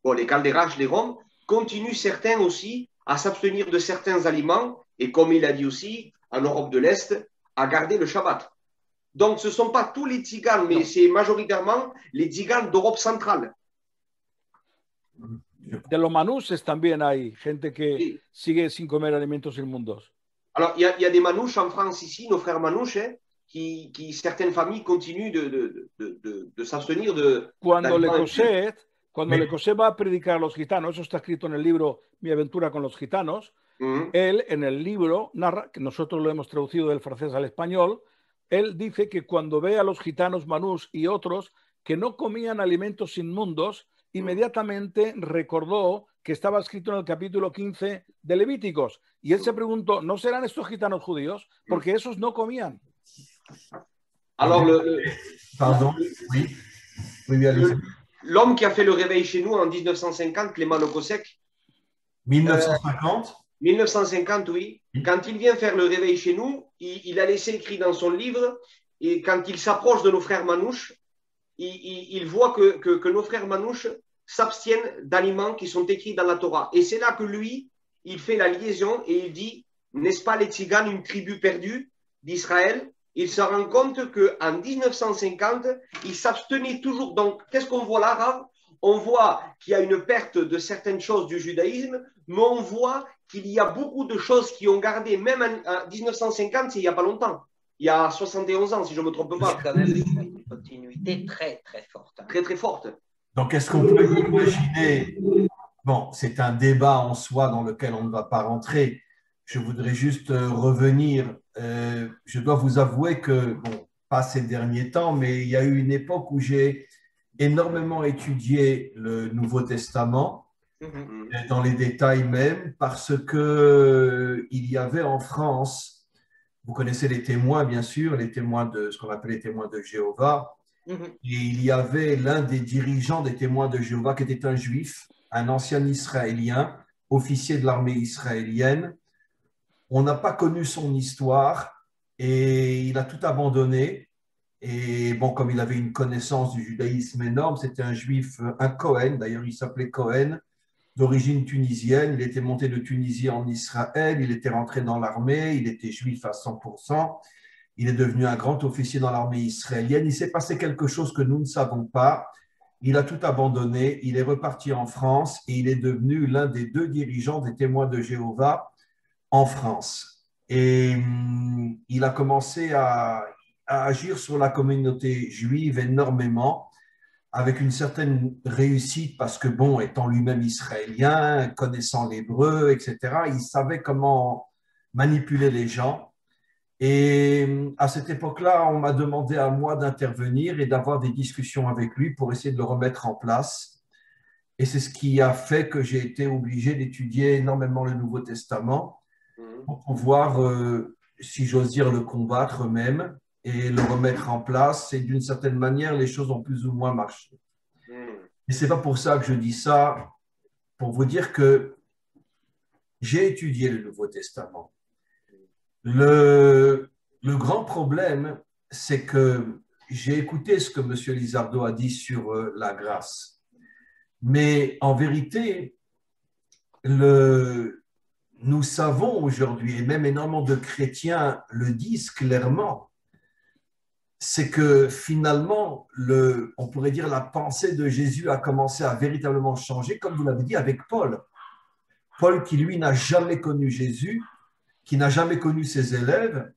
bon, les calderas, les roms, continuent certains aussi à s'abstenir de certains aliments et comme il a dit aussi, en Europe de l'Est, à garder le Shabbat. Donc, ce ne sont pas tous les tziganes, mais c'est majoritairement les tziganes d'Europe centrale. De los manús también hay gente que sigue sin comer alimentos inmundos. Alors, il y a des manouches en France ici, nos frères manouches, qui certaines familles continuent de s'abstenir de... Cuando Le Cosset va a predicar a los gitanos, eso está escrito en el libro Mi aventura con los gitanos, él en el libro narra, que nosotros lo hemos traducido del francés al español, él dice que cuando ve a los gitanos manús y otros que no comían alimentos inmundos, inmediatamente recordó que estaba escrito en el capítulo 15 de Levíticos. Y él se preguntó, ¿no serán estos gitanos judíos? Porque esos no comían. Alors, Pardon, oui. L'homme qui a fait le réveil chez nous en 1950, Clément Le Cossec. 1950 1950, oui. Quand il vient faire le réveil chez nous, il a laissé écrit dans son livre, et quand il s'approche de nos frères manouches, il voit que nos frères manouches s'abstiennent d'aliments qui sont écrits dans la Torah. Et c'est là que lui, il fait la liaison et il dit, n'est-ce pas les tziganes, une tribu perdue d'Israël? Il se rend compte qu'en 1950, ils s'abstenaient toujours. Donc, qu'est-ce qu'on voit là, Rav? On voit qu'il y a une perte de certaines choses du judaïsme, mais on voit qu'il y a beaucoup de choses qui ont gardé, même en 1950, c'est il n'y a pas longtemps. Il y a 71 ans, si je ne me trompe pas. C'est quand même une continuité très, très forte. Très, très forte. Donc, est-ce qu'on peut imaginer, bon, c'est un débat en soi dans lequel on ne va pas rentrer. Je voudrais juste revenir. Je dois vous avouer que, bon, pas ces derniers temps, mais il y a eu une époque où j'ai énormément étudié le Nouveau Testament, dans les détails même, parce que il y avait en France, vous connaissez les témoins, bien sûr, les témoins de ce qu'on appelle les témoins de Jéhovah. Et il y avait l'un des dirigeants des témoins de Jéhovah qui était un juif, un ancien Israélien, officier de l'armée israélienne. On n'a pas connu son histoire et il a tout abandonné. Et bon, comme il avait une connaissance du judaïsme énorme, c'était un juif, un Cohen, d'ailleurs il s'appelait Cohen, d'origine tunisienne. Il était monté de Tunisie en Israël, il était rentré dans l'armée, il était juif à 100%. Il est devenu un grand officier dans l'armée israélienne. Il s'est passé quelque chose que nous ne savons pas. Il a tout abandonné. Il est reparti en France et il est devenu l'un des 2 dirigeants des témoins de Jéhovah en France. Et il a commencé à agir sur la communauté juive énormément, avec une certaine réussite parce que, bon, étant lui-même israélien, connaissant l'hébreu, etc., il savait comment manipuler les gens. Et à cette époque-là, on m'a demandé à moi d'intervenir et d'avoir des discussions avec lui pour essayer de le remettre en place. Et c'est ce qui a fait que j'ai été obligé d'étudier énormément le Nouveau Testament pour pouvoir, si j'ose dire, le combattre même et le remettre en place. Et d'une certaine manière, les choses ont plus ou moins marché. Et ce n'est pas pour ça que je dis ça, pour vous dire que j'ai étudié le Nouveau Testament. Le grand problème, c'est que j'ai écouté ce que M. Lizardo a dit sur la grâce. Mais en vérité, nous savons aujourd'hui, et même énormément de chrétiens le disent clairement, c'est que finalement, on pourrait dire la pensée de Jésus a commencé à véritablement changer, comme vous l'avez dit, avec Paul. Paul qui, lui, n'a jamais connu Jésus, qui n'a jamais connu ses élèves,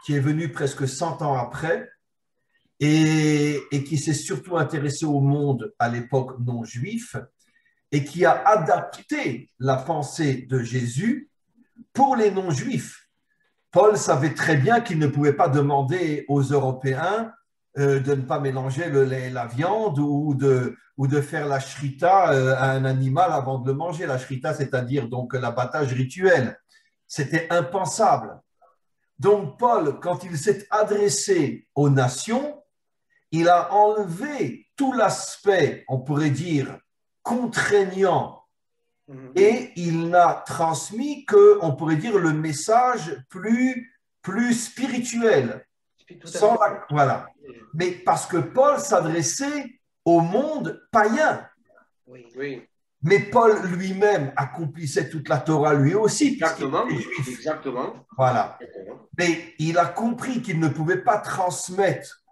qui est venu presque 100 ans après et qui s'est surtout intéressé au monde à l'époque non juif et qui a adapté la pensée de Jésus pour les non-juifs. Paul savait très bien qu'il ne pouvait pas demander aux Européens de ne pas mélanger le lait et la viande ou de faire la shrita à un animal avant de le manger. La shrita, c'est-à-dire donc l'abattage rituel. C'était impensable. Donc Paul, quand il s'est adressé aux nations, il a enlevé tout l'aspect, on pourrait dire, contraignant et il n'a sans que, on pourrait dire, le message plus spirituel. Voilà. Mais parce que Paul s'adressait au monde païen. Oui. Mais Paul lui-même accomplissait toute la Torah lui aussi. Exactement. Voilà. Mais il a compris qu'il ne pouvait pas transmettre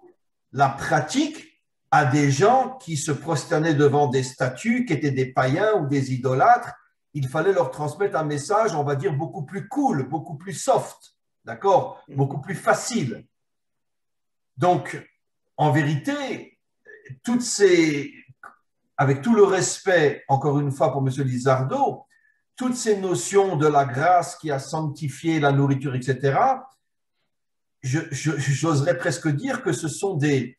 la pratique à des gens qui se prosternaient devant des statues, qui étaient des païens ou des idolâtres. Il fallait leur transmettre un message, on va dire, beaucoup plus cool, beaucoup plus soft, d'accord, beaucoup plus facile. Donc, en vérité, avec tout le respect, encore une fois, pour M. Lizardo, toutes ces notions de la grâce qui a sanctifié la nourriture, etc., j'oserais presque dire que ce sont des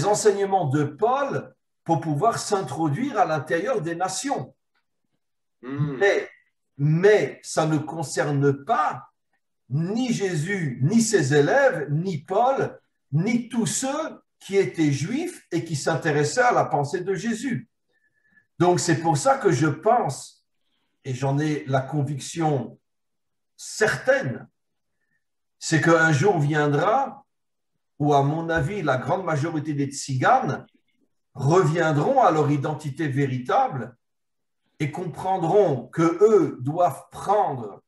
enseignements de Paul pour pouvoir s'introduire à l'intérieur des nations. Mais ça ne concerne pas ni Jésus, ni ses élèves, ni Paul, ni tous ceux qui étaient juifs et qui s'intéressaient à la pensée de Jésus. Donc c'est pour ça que je pense, et j'en ai la conviction certaine, c'est qu'un jour viendra où, à mon avis, la grande majorité des tziganes reviendront à leur identité véritable et comprendront qu'eux doivent prendre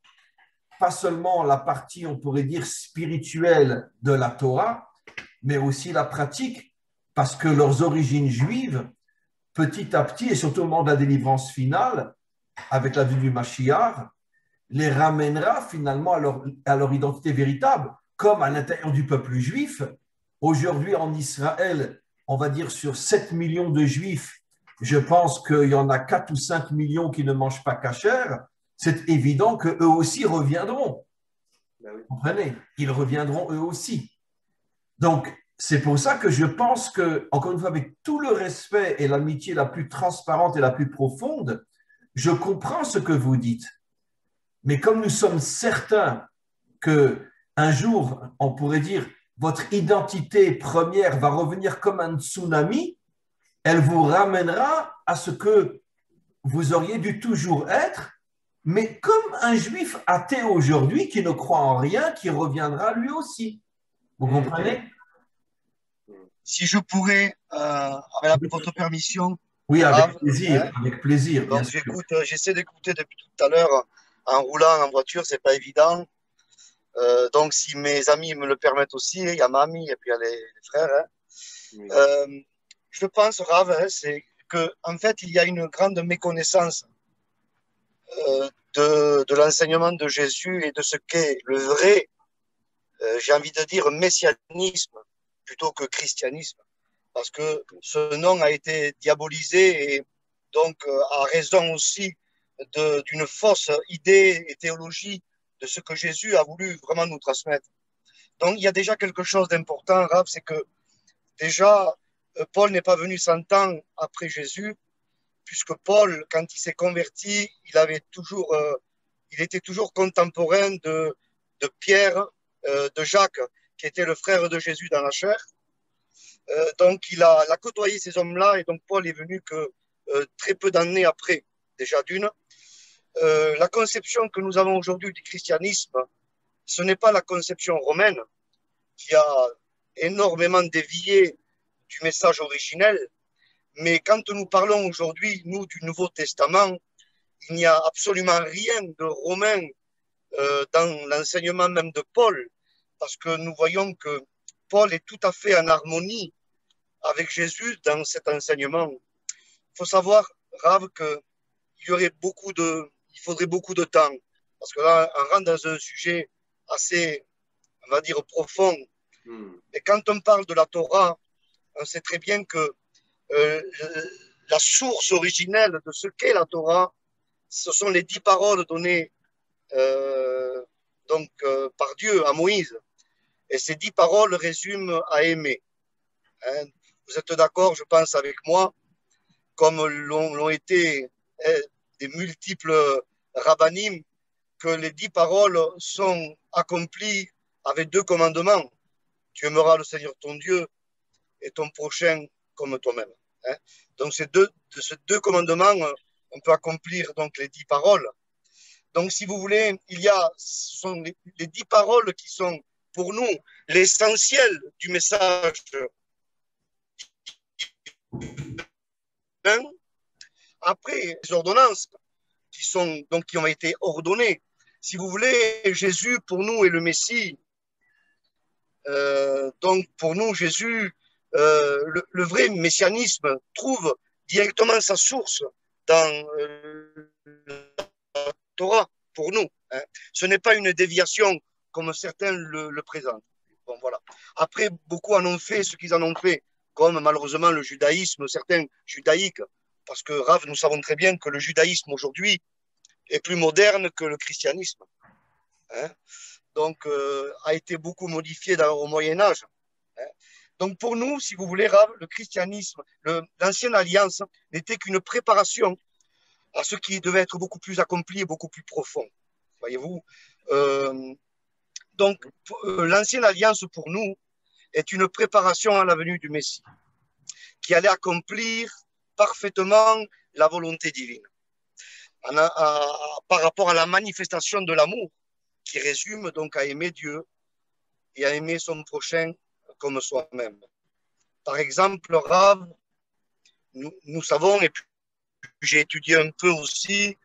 pas seulement la partie, on pourrait dire, spirituelle de la Torah, mais aussi la pratique, parce que leurs origines juives, petit à petit, et surtout au moment de la délivrance finale, avec la venue du Mashiach, les ramènera finalement à leur identité véritable, comme à l'intérieur du peuple juif. Aujourd'hui, en Israël, on va dire sur 7 millions de juifs, je pense qu'il y en a 4 ou 5 millions qui ne mangent pas cachère, c'est évident qu'eux aussi reviendront. Vous comprenez? Ils reviendront eux aussi. Donc, c'est pour ça que je pense que, encore une fois, avec tout le respect et l'amitié la plus transparente et la plus profonde, je comprends ce que vous dites. Mais comme nous sommes certains que un jour, on pourrait dire, votre identité première va revenir comme un tsunami, elle vous ramènera à ce que vous auriez dû toujours être, mais comme un juif athée aujourd'hui qui ne croit en rien, qui reviendra lui aussi. Vous comprenez? Si je pourrais, avec votre permission, Oui, Rav, avec plaisir, bien donc sûr. j'essaie d'écouter depuis tout à l'heure en roulant en voiture, c'est pas évident. Donc si mes amis me le permettent aussi, il y a mamie et puis il y a les frères. Je pense, Rav, c'est que en fait il y a une grande méconnaissance de l'enseignement de Jésus et de ce qu'est le vrai, j'ai envie de dire, messianisme plutôt que christianisme. Parce que ce nom a été diabolisé et donc a raison aussi d'une fausse idée et théologie de ce que Jésus a voulu vraiment nous transmettre. Donc il y a déjà quelque chose d'important, Rav, c'est que déjà Paul n'est pas venu 100 ans après Jésus, puisque Paul, quand il s'est converti, il était toujours contemporain de Pierre, de Jacques, qui était le frère de Jésus dans la chair. Donc il a côtoyé ces hommes-là et donc Paul est venu que très peu d'années après, déjà d'une. La conception que nous avons aujourd'hui du christianisme, ce n'est pas la conception romaine qui a énormément dévié du message originel, mais quand nous parlons aujourd'hui, nous, du Nouveau Testament, il n'y a absolument rien de romain dans l'enseignement même de Paul, parce que nous voyons que Paul est tout à fait en harmonie avec Jésus dans cet enseignement. Il faut savoir, Rav, qu'il faudrait beaucoup de temps, parce que là, on rentre dans un sujet assez, on va dire, profond. Et quand on parle de la Torah, on sait très bien que la source originelle de ce qu'est la Torah, ce sont les 10 paroles données par Dieu à Moïse. Et ces 10 paroles résument à aimer. Hein. Vous êtes d'accord, je pense, avec moi, comme l'ont été des multiples rabbinim, que les 10 paroles sont accomplies avec 2 commandements. Tu aimeras le Seigneur ton Dieu et ton prochain comme toi-même. Hein. Donc, ces deux commandements, on peut accomplir donc les 10 paroles. Donc, si vous voulez, ce sont les 10 paroles qui sont pour nous l'essentiel du message. Après, les ordonnances qui ont été ordonnées. Si vous voulez, Jésus pour nous est le Messie. Donc, pour nous, Jésus, le vrai messianisme trouve directement sa source dans la Torah, pour nous. Hein. Ce n'est pas une déviation comme certains le présentent. Bon, voilà. Après, beaucoup en ont fait ce qu'ils en ont fait, comme malheureusement le judaïsme, certains judaïques, parce que Rav, nous savons très bien que le judaïsme aujourd'hui est plus moderne que le christianisme. Hein. Donc, a été beaucoup modifié au Moyen-Âge. Hein. Donc, pour nous, si vous voulez, Rav, le christianisme, l'ancienne alliance n'était qu'une préparation à ce qui devait être beaucoup plus accompli et beaucoup plus profond. Voyez-vous. Donc, l'ancienne alliance pour nous est une préparation à la venue du Messie, qui allait accomplir parfaitement la volonté divine, par rapport à la manifestation de l'amour, qui résume donc à aimer Dieu et à aimer son prochain comme soi-même. Par exemple, Rav, nous savons, et puis j'ai étudié un peu aussi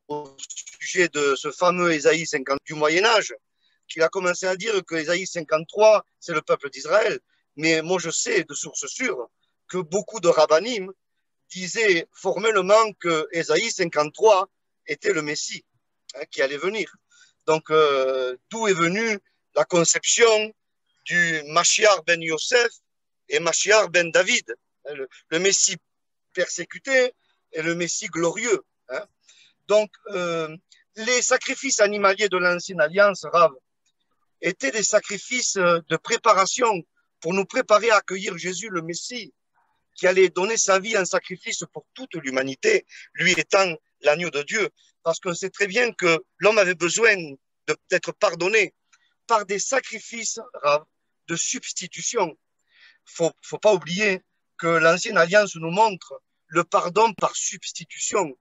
au sujet de ce fameux Ésaïe 50 du Moyen-Âge, qu'il a commencé à dire que Ésaïe 53, c'est le peuple d'Israël. Mais moi, je sais de sources sûres que beaucoup de rabbinim disaient formellement que Ésaïe 53 était le Messie qui allait venir. Donc, d'où est venue la conception du Mashiach ben Yosef et Mashiach ben David, le Messie persécuté et le Messie glorieux. Hein. Donc, les sacrifices animaliers de l'Ancienne Alliance, Rav, étaient des sacrifices de préparation pour nous préparer à accueillir Jésus, le Messie, qui allait donner sa vie en sacrifice pour toute l'humanité, lui étant l'agneau de Dieu. Parce qu'on sait très bien que l'homme avait besoin d'être pardonné par des sacrifices, Rav, de substitution. Faut pas oublier que l'Ancienne Alliance nous montre le pardon par substitution.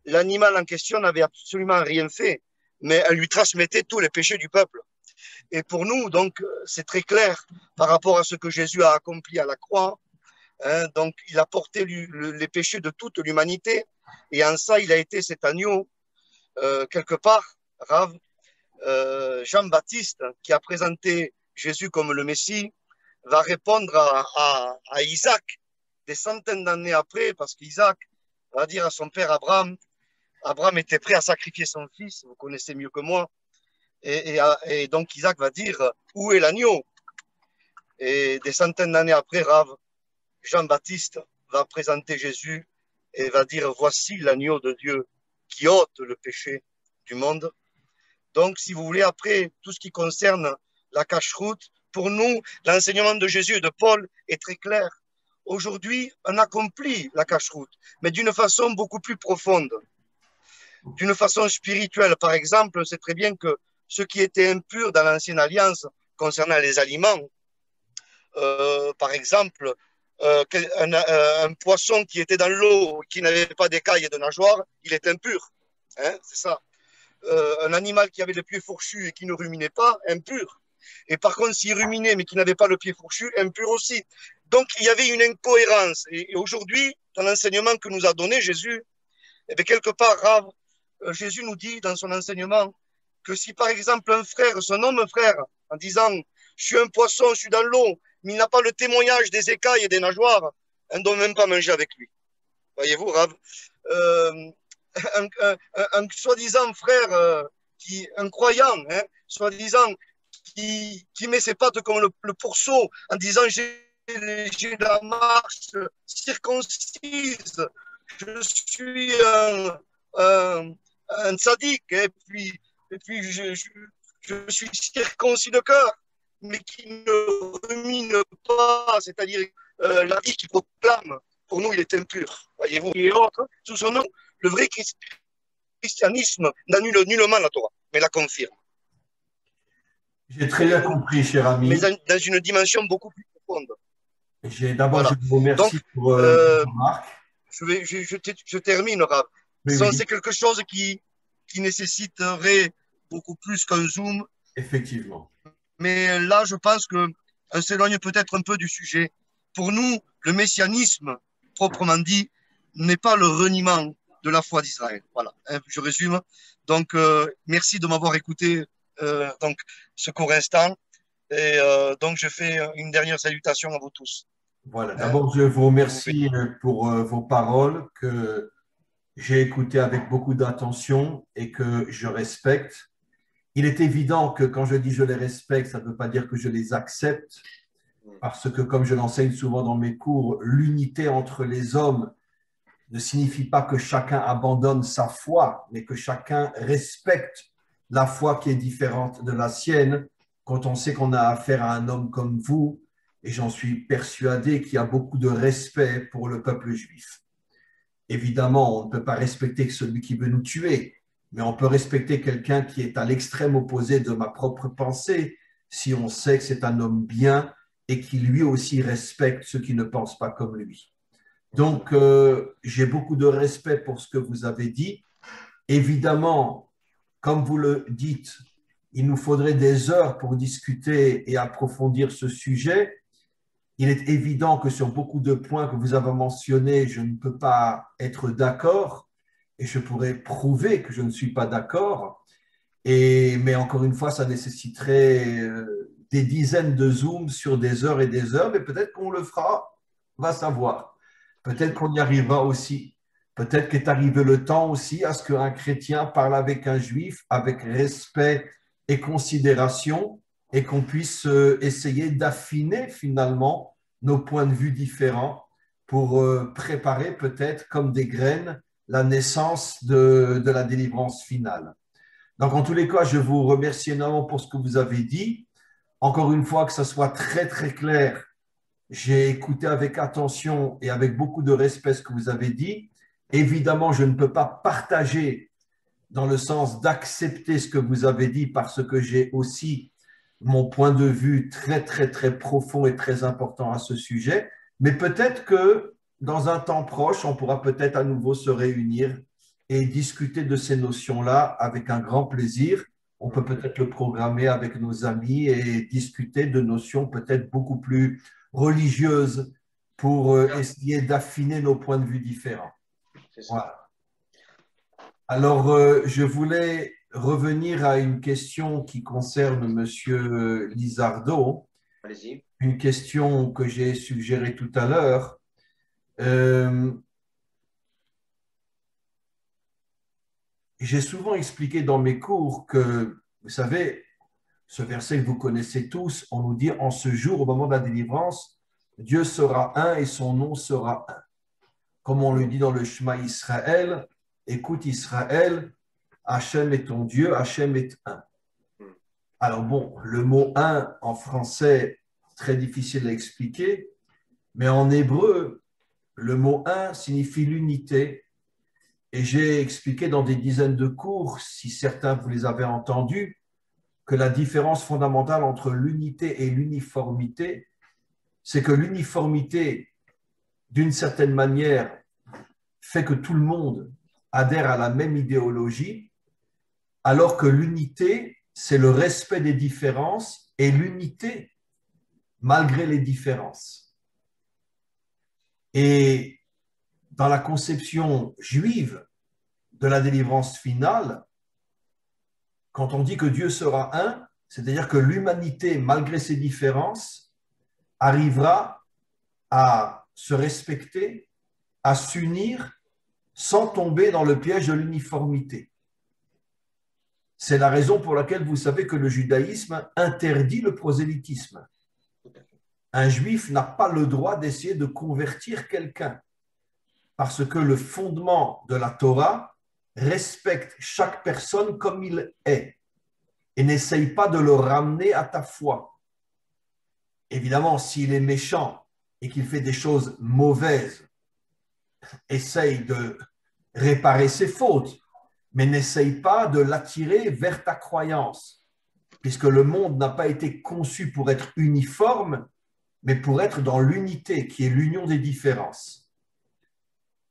L'animal en question n'avait absolument rien fait, mais elle lui transmettait tous les péchés du peuple. Et pour nous, donc, c'est très clair par rapport à ce que Jésus a accompli à la croix. Hein, donc, il a porté les péchés de toute l'humanité. Et en ça, il a été cet agneau, quelque part, Rav, Jean-Baptiste, qui a présenté Jésus comme le Messie, va répondre à Isaac des centaines d'années après, parce qu'Isaac va dire à son père Abraham, Abraham était prêt à sacrifier son fils, vous connaissez mieux que moi, et donc Isaac va dire, où est l'agneau? Et des centaines d'années après, Rav, Jean-Baptiste va présenter Jésus et va dire, voici l'agneau de Dieu qui ôte le péché du monde. Donc, si vous voulez, après, tout ce qui concerne la cacheroute, pour nous, l'enseignement de Jésus et de Paul est très clair. Aujourd'hui, on accomplit la cacheroute, mais d'une façon beaucoup plus profonde, d'une façon spirituelle. Par exemple, c'est très bien que ce qui était impur dans l'Ancienne Alliance concernant les aliments, par exemple, un poisson qui était dans l'eau, qui n'avait pas d'écailles et de nageoires, il est impur. Hein, c'est ça. Un animal qui avait le pied fourchu et qui ne ruminait pas, impur. Et par contre, s'il ruminait mais qui n'avait pas le pied fourchu, impur aussi. Donc, il y avait une incohérence. Et aujourd'hui, dans l'enseignement que nous a donné Jésus, eh bien, quelque part, Rav, Jésus nous dit dans son enseignement que si, par exemple, un frère se nomme frère en disant « je suis un poisson, je suis dans l'eau », mais il n'a pas le témoignage des écailles et des nageoires, on ne doit même pas manger avec lui. Voyez-vous, Rav, un soi-disant frère, un croyant, hein, soi-disant, qui met ses pattes comme le pourceau en disant j'ai la marche circoncise, je suis un tzaddik, et puis je suis circoncis de cœur, mais qui ne rumine pas, c'est-à-dire la vie qui proclame, pour nous il est impur, voyez-vous, et autres, sous son nom, le vrai christianisme n'annule nullement la Torah, mais la confirme. J'ai très bien compris, cher ami. Mais dans une dimension beaucoup plus profonde. D'abord, voilà. Je vous remercie pour remarque. Je termine, Rav. Oui, oui. C'est quelque chose qui nécessiterait beaucoup plus qu'un zoom. Effectivement. Mais là, je pense qu'on s'éloigne peut-être un peu du sujet. Pour nous, le messianisme, proprement dit, n'est pas le reniement de la foi d'Israël. Voilà, je résume. Donc, merci de m'avoir écouté donc, ce court instant. Et donc, je fais une dernière salutation à vous tous. Voilà, d'abord, je vous remercie pour vos paroles que j'ai écoutées avec beaucoup d'attention et que je respecte. Il est évident que quand je dis je les respecte, ça ne veut pas dire que je les accepte, parce que, comme je l'enseigne souvent dans mes cours, l'unité entre les hommes ne signifie pas que chacun abandonne sa foi, mais que chacun respecte la foi qui est différente de la sienne. Quand on sait qu'on a affaire à un homme comme vous, et j'en suis persuadé qu'il y a beaucoup de respect pour le peuple juif. Évidemment, on ne peut pas respecter celui qui veut nous tuer, mais on peut respecter quelqu'un qui est à l'extrême opposé de ma propre pensée si on sait que c'est un homme bien et qui lui aussi respecte ceux qui ne pensent pas comme lui. Donc, j'ai beaucoup de respect pour ce que vous avez dit. Évidemment, comme vous le dites, il nous faudrait des heures pour discuter et approfondir ce sujet. Il est évident que sur beaucoup de points que vous avez mentionnés, je ne peux pas être d'accord et je pourrais prouver que je ne suis pas d'accord. Mais encore une fois, ça nécessiterait des dizaines de zooms sur des heures et des heures, mais peut-être qu'on le fera, on va savoir. Peut-être qu'on y arrivera aussi. Peut-être qu'est arrivé le temps aussi à ce qu'un chrétien parle avec un juif avec respect et considération et qu'on puisse essayer d'affiner finalement nos points de vue différents pour préparer peut-être comme des graines la naissance de la délivrance finale. Donc, en tous les cas, je vous remercie énormément pour ce que vous avez dit. Encore une fois, que ça soit très, très clair. J'ai écouté avec attention et avec beaucoup de respect ce que vous avez dit. Évidemment, je ne peux pas partager dans le sens d'accepter ce que vous avez dit parce que j'ai aussi mon point de vue très, très, très profond et très important à ce sujet. Mais peut-être que dans un temps proche, on pourra peut-être à nouveau se réunir et discuter de ces notions-là avec un grand plaisir. On peut peut-être le programmer avec nos amis et discuter de notions peut-être beaucoup plus religieuses pour essayer d'affiner nos points de vue différents. Voilà. Alors, je voulais revenir à une question qui concerne Monsieur Lizardo, une question que j'ai suggérée tout à l'heure. J'ai souvent expliqué dans mes cours que, vous savez, ce verset que vous connaissez tous, on nous dit en ce jour, au moment de la délivrance, Dieu sera un et son nom sera un. Comme on le dit dans le Shema Israël, écoute Israël, Hachem est ton Dieu, Hachem est un. Alors bon, le mot un en français, très difficile à expliquer, mais en hébreu, le mot un signifie l'unité. Et j'ai expliqué dans des dizaines de cours, si certains vous les avez entendus, que la différence fondamentale entre l'unité et l'uniformité, c'est que l'uniformité, d'une certaine manière, fait que tout le monde adhère à la même idéologie, alors que l'unité, c'est le respect des différences et l'unité malgré les différences. Et dans la conception juive de la délivrance finale, quand on dit que Dieu sera un, c'est-à-dire que l'humanité, malgré ses différences, arrivera à se respecter, à s'unir sans tomber dans le piège de l'uniformité. C'est la raison pour laquelle vous savez que le judaïsme interdit le prosélytisme. Un juif n'a pas le droit d'essayer de convertir quelqu'un parce que le fondement de la Torah respecte chaque personne comme il est et n'essaye pas de le ramener à ta foi. Évidemment, s'il est méchant et qu'il fait des choses mauvaises, essaye de réparer ses fautes, mais n'essaye pas de l'attirer vers ta croyance, puisque le monde n'a pas été conçu pour être uniforme, mais pour être dans l'unité, qui est l'union des différences.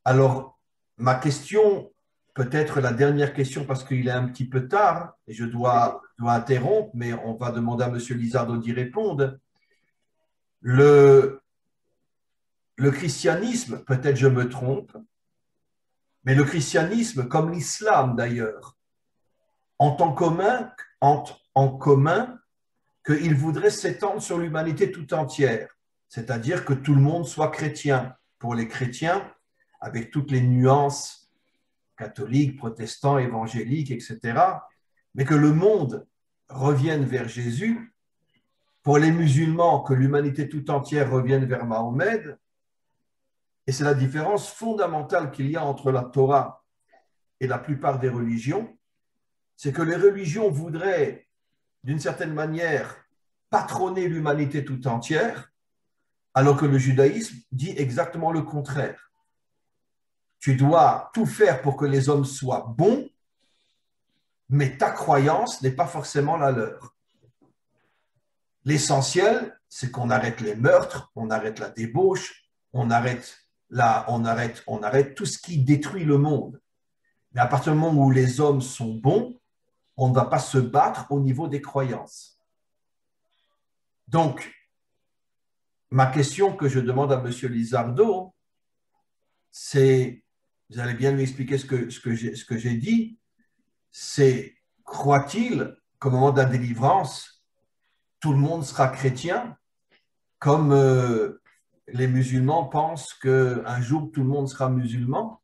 Alors, ma question, peut-être la dernière question, parce qu'il est un petit peu tard, et je dois interrompre, mais on va demander à M. Lizardo d'y répondre. Le christianisme, peut-être je me trompe, mais le christianisme, comme l'islam d'ailleurs, ont en commun qu'il voudrait s'étendre sur l'humanité tout entière, c'est-à-dire que tout le monde soit chrétien. Pour les chrétiens, avec toutes les nuances catholiques, protestants, évangéliques, etc., mais que le monde revienne vers Jésus. Pour les musulmans, que l'humanité tout entière revienne vers Mahomet. Et c'est la différence fondamentale qu'il y a entre la Torah et la plupart des religions, c'est que les religions voudraient, d'une certaine manière, patronner l'humanité tout entière, alors que le judaïsme dit exactement le contraire. Tu dois tout faire pour que les hommes soient bons, mais ta croyance n'est pas forcément la leur. L'essentiel, c'est qu'on arrête les meurtres, on arrête la débauche, on arrête tout ce qui détruit le monde. Mais à partir du moment où les hommes sont bons, on ne va pas se battre au niveau des croyances. Donc, ma question que je demande à M. Lizardo, c'est, vous allez bien lui expliquer ce que j'ai dit, c'est, croit-il qu'au moment de la délivrance, tout le monde sera chrétien, comme les musulmans pensent qu'un jour tout le monde sera musulman?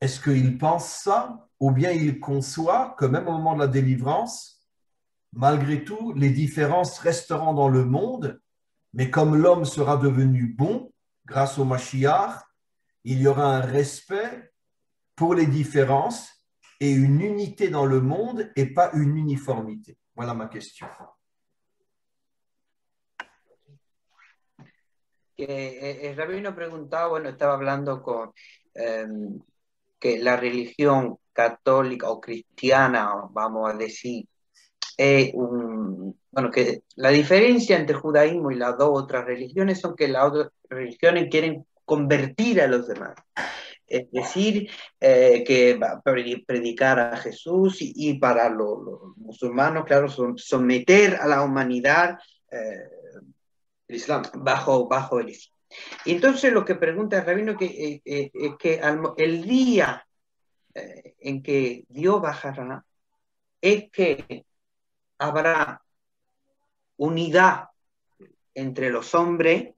Est-ce qu'il pense ça? Ou bien il conçoit que même au moment de la délivrance, malgré tout, les différences resteront dans le monde, Mais comme l'homme sera devenu bon grâce au Mashiach, il y aura un respect pour les différences et une unité dans le monde et pas une uniformité. Voilà ma question. El rabino preguntaba, bueno, estaba hablando con que la religión católica o cristiana, vamos a decir, bueno, que la diferencia entre el judaísmo y las dos otras religiones son que las otras religiones quieren convertir a los demás. Es decir, que va a predicar a Jesús y para los musulmanes, claro, someter a la humanidad El Islam. bajo el Islam. Y entonces lo que pregunta el rabino es que el día en que Dios bajará es que habrá unidad entre los hombres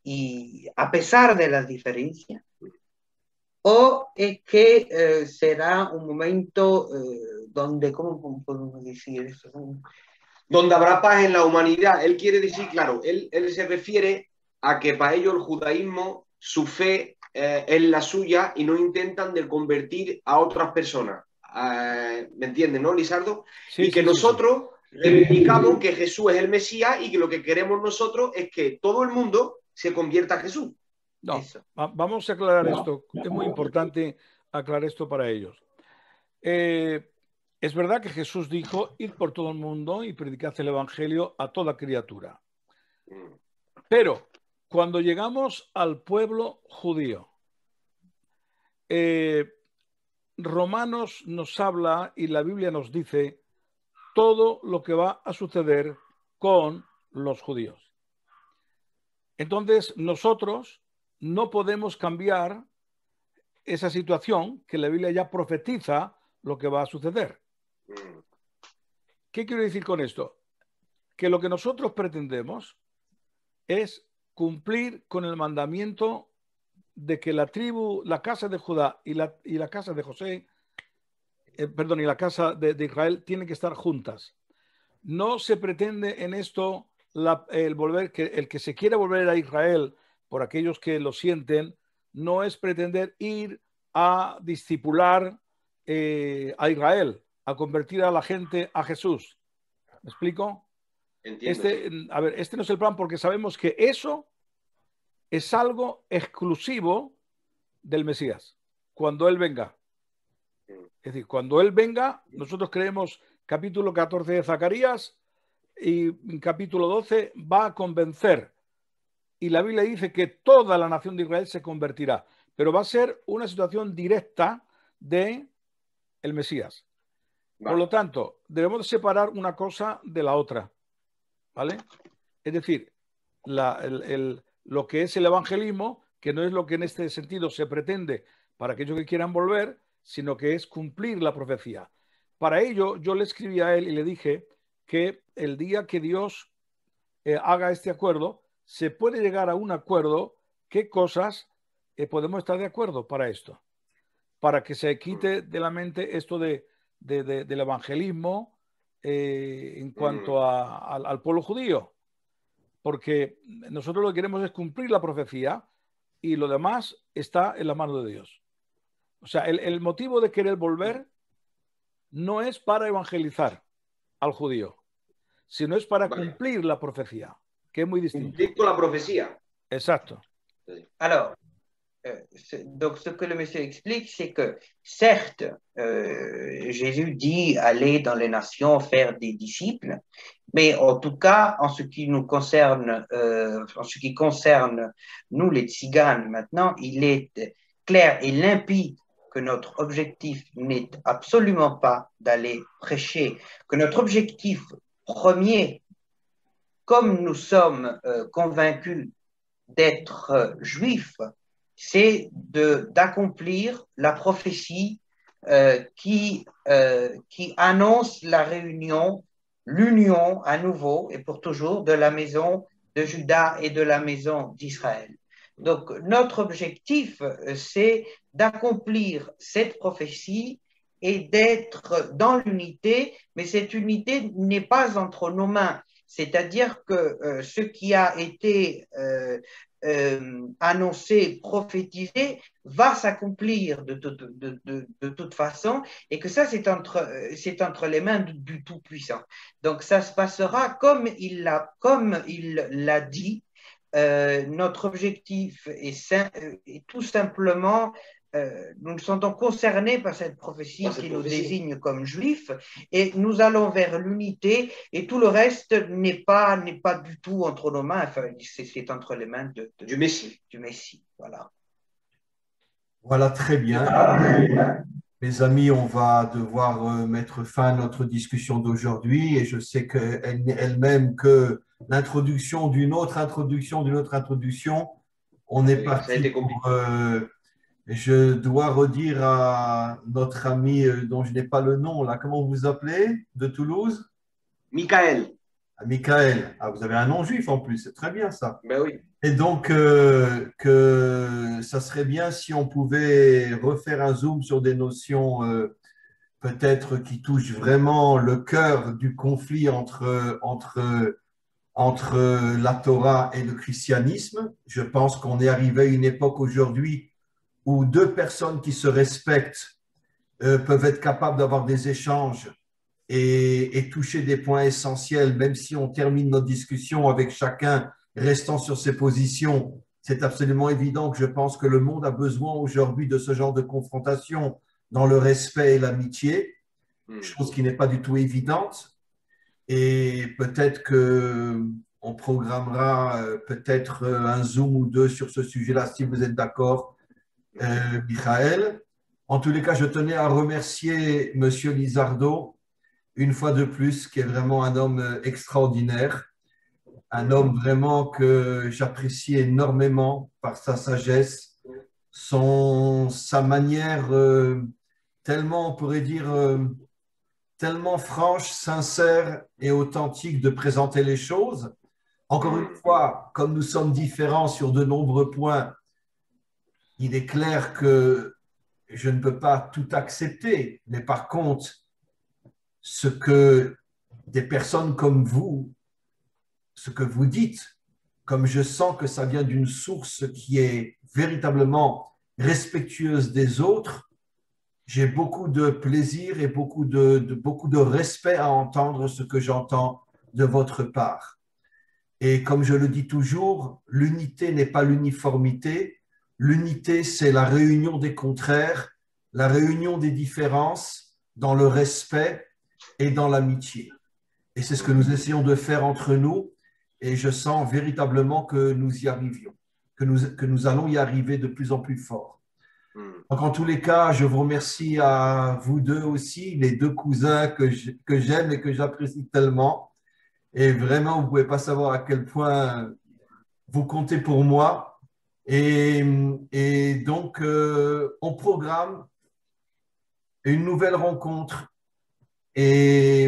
y a pesar de las diferencias, o es que será un momento donde, ¿cómo podemos decir eso? Donde habrá paz en la humanidad. Él quiere decir, claro, él se refiere a que para ellos el judaísmo, su fe es la suya y no intentan de convertir a otras personas. ¿Me entiendes, no, Lisardo? Sí, y que sí, nosotros reivindicamos que Jesús es el Mesías y que lo que queremos nosotros es que todo el mundo se convierta a Jesús. No, vamos a aclarar esto. Es muy importante aclarar esto para ellos. Es verdad que Jesús dijo, id por todo el mundo y predicad el evangelio a toda criatura. Pero cuando llegamos al pueblo judío, Romanos nos habla y la Biblia nos dice todo lo que va a suceder con los judíos. Entonces nosotros no podemos cambiar esa situación que la Biblia ya profetiza lo que va a suceder. ¿Qué quiero decir con esto? Que lo que nosotros pretendemos es cumplir con el mandamiento de que la tribu, la casa de Judá y la casa de José, y la casa de Israel tienen que estar juntas. No se pretende en esto el que se quiera volver a Israel, por aquellos que lo sienten, no es pretender ir a discipular a Israel, a convertir a la gente a Jesús. ¿Me explico? Entiendo, Este no es el plan, porque sabemos que eso es algo exclusivo del Mesías, cuando Él venga. Es decir, cuando Él venga, nosotros creemos capítulo 14 de Zacarías y capítulo 12 va a convencer. Y la Biblia dice que toda la nación de Israel se convertirá, pero va a ser una situación directa de el Mesías. Por lo tanto, debemos separar una cosa de la otra, ¿vale? Es decir, lo que es el evangelismo, que no es lo que en este sentido se pretende para aquellos que quieran volver, sino que es cumplir la profecía. Para ello, yo le escribí a él y le dije que el día que Dios haga este acuerdo, se puede llegar a un acuerdo, qué cosas podemos estar de acuerdo para esto, para que se quite de la mente esto del evangelismo en cuanto al pueblo judío, porque nosotros lo que queremos es cumplir la profecía y lo demás está en la mano de Dios. O sea, el motivo de querer volver no es para evangelizar al judío, sino es para cumplir la profecía, que es muy distinto. Cumplir con la profecía. Exacto. Alors, donc ce que le monsieur explique, c'est que certes, Jésus dit aller dans les nations faire des disciples, mais en tout cas, en ce qui nous concerne, en ce qui concerne nous les tziganes maintenant, il est clair et limpide que notre objectif n'est absolument pas d'aller prêcher, que notre objectif premier, comme nous sommes convaincus d'être juifs, c'est d'accomplir la prophétie qui annonce la réunion, l'union à nouveau et pour toujours de la maison de Juda et de la maison d'Israël. Donc notre objectif, c'est d'accomplir cette prophétie et d'être dans l'unité, mais cette unité n'est pas entre nos mains, C'est-à-dire que ce qui a été annoncé, prophétisé, va s'accomplir de toute façon, et que ça, c'est entre les mains du Tout-Puissant. Donc, ça se passera comme il l'a dit. Notre objectif est tout simplement, nous nous sentons concernés par cette prophétie qui nous désigne comme juifs, et nous allons vers l'unité, et tout le reste n'est pas du tout entre nos mains, enfin, c'est entre les mains du Messie. Du Messie, voilà. Voilà, très bien. Mes amis, on va devoir mettre fin à notre discussion d'aujourd'hui, et je sais qu'elle-même que l'introduction d'une autre introduction, on est parti pour… je dois redire à notre ami dont je n'ai pas le nom, là, comment vous vous appelez, de Toulouse? Michael. Michael. Ah, vous avez un nom juif en plus, c'est très bien ça. Ben oui. Et donc, que ça serait bien si on pouvait refaire un zoom sur des notions peut-être qui touchent vraiment le cœur du conflit entre la Torah et le christianisme. Je pense qu'on est arrivé à une époque aujourd'hui où deux personnes qui se respectent peuvent être capables d'avoir des échanges et toucher des points essentiels, même si on termine notre discussion avec chacun restant sur ses positions. C'est absolument évident que je pense que le monde a besoin aujourd'hui de ce genre de confrontation dans le respect et l'amitié, chose qui n'est pas du tout évidente. Et peut-être qu'on programmera peut-être un Zoom ou deux sur ce sujet-là, si vous êtes d'accord, Michael. En tous les cas, je tenais à remercier M. Lizardo, une fois de plus, qui est vraiment un homme extraordinaire, un homme vraiment que j'apprécie énormément par sa sagesse, sa manière tellement, on pourrait dire, tellement franche, sincère et authentique de présenter les choses. Encore une fois, comme nous sommes différents sur de nombreux points, il est clair que je ne peux pas tout accepter, mais par contre, ce que des personnes comme vous, ce que vous dites, comme je sens que ça vient d'une source qui est véritablement respectueuse des autres, j'ai beaucoup de plaisir et beaucoup de respect à entendre ce que j'entends de votre part. Et comme je le dis toujours, l'unité n'est pas l'uniformité. L'unité, c'est la réunion des contraires, la réunion des différences dans le respect et dans l'amitié. Et c'est ce que nous essayons de faire entre nous. Et je sens véritablement que nous y arrivions, que nous allons y arriver de plus en plus fort. Donc, en tous les cas, je vous remercie à vous deux aussi, les deux cousins que j'aime et que j'apprécie tellement. Et vraiment, vous ne pouvez pas savoir à quel point vous comptez pour moi. Et donc, on programme une nouvelle rencontre et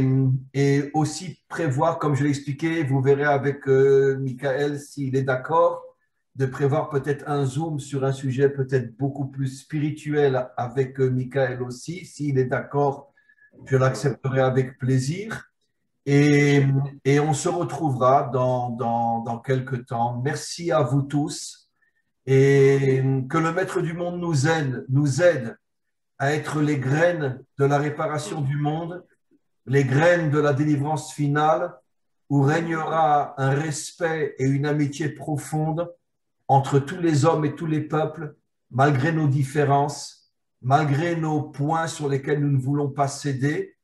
aussi prévoir, comme je l'ai expliqué, vous verrez avec Michael s'il est d'accord, de prévoir peut-être un Zoom sur un sujet peut-être beaucoup plus spirituel avec Michael aussi. S'il est d'accord, je l'accepterai avec plaisir. Et on se retrouvera dans quelques temps. Merci à vous tous et que le Maître du monde nous aide à être les graines de la réparation du monde, les graines de la délivrance finale, où régnera un respect et une amitié profonde entre tous les hommes et tous les peuples, malgré nos différences, malgré nos points sur lesquels nous ne voulons pas céder,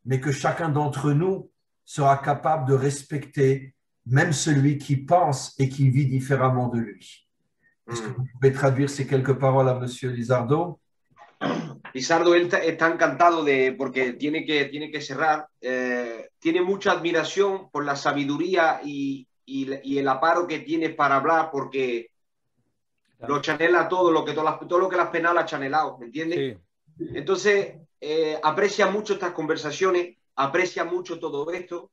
mais que chacun d'entre nous sera capable de respecter même celui qui pense et qui vit différemment de lui. Est-ce que vous pouvez traduire ces quelques paroles à M. Lizardo? Lizardo, él está encantado porque tiene que cerrar. Tiene mucha admiración por la sabiduría y el aparo que tiene para hablar, porque lo chanela todo lo que las penales ha chanelado, ¿me entiendes? Sí. Entonces, aprecia mucho estas conversaciones, aprecia mucho todo esto.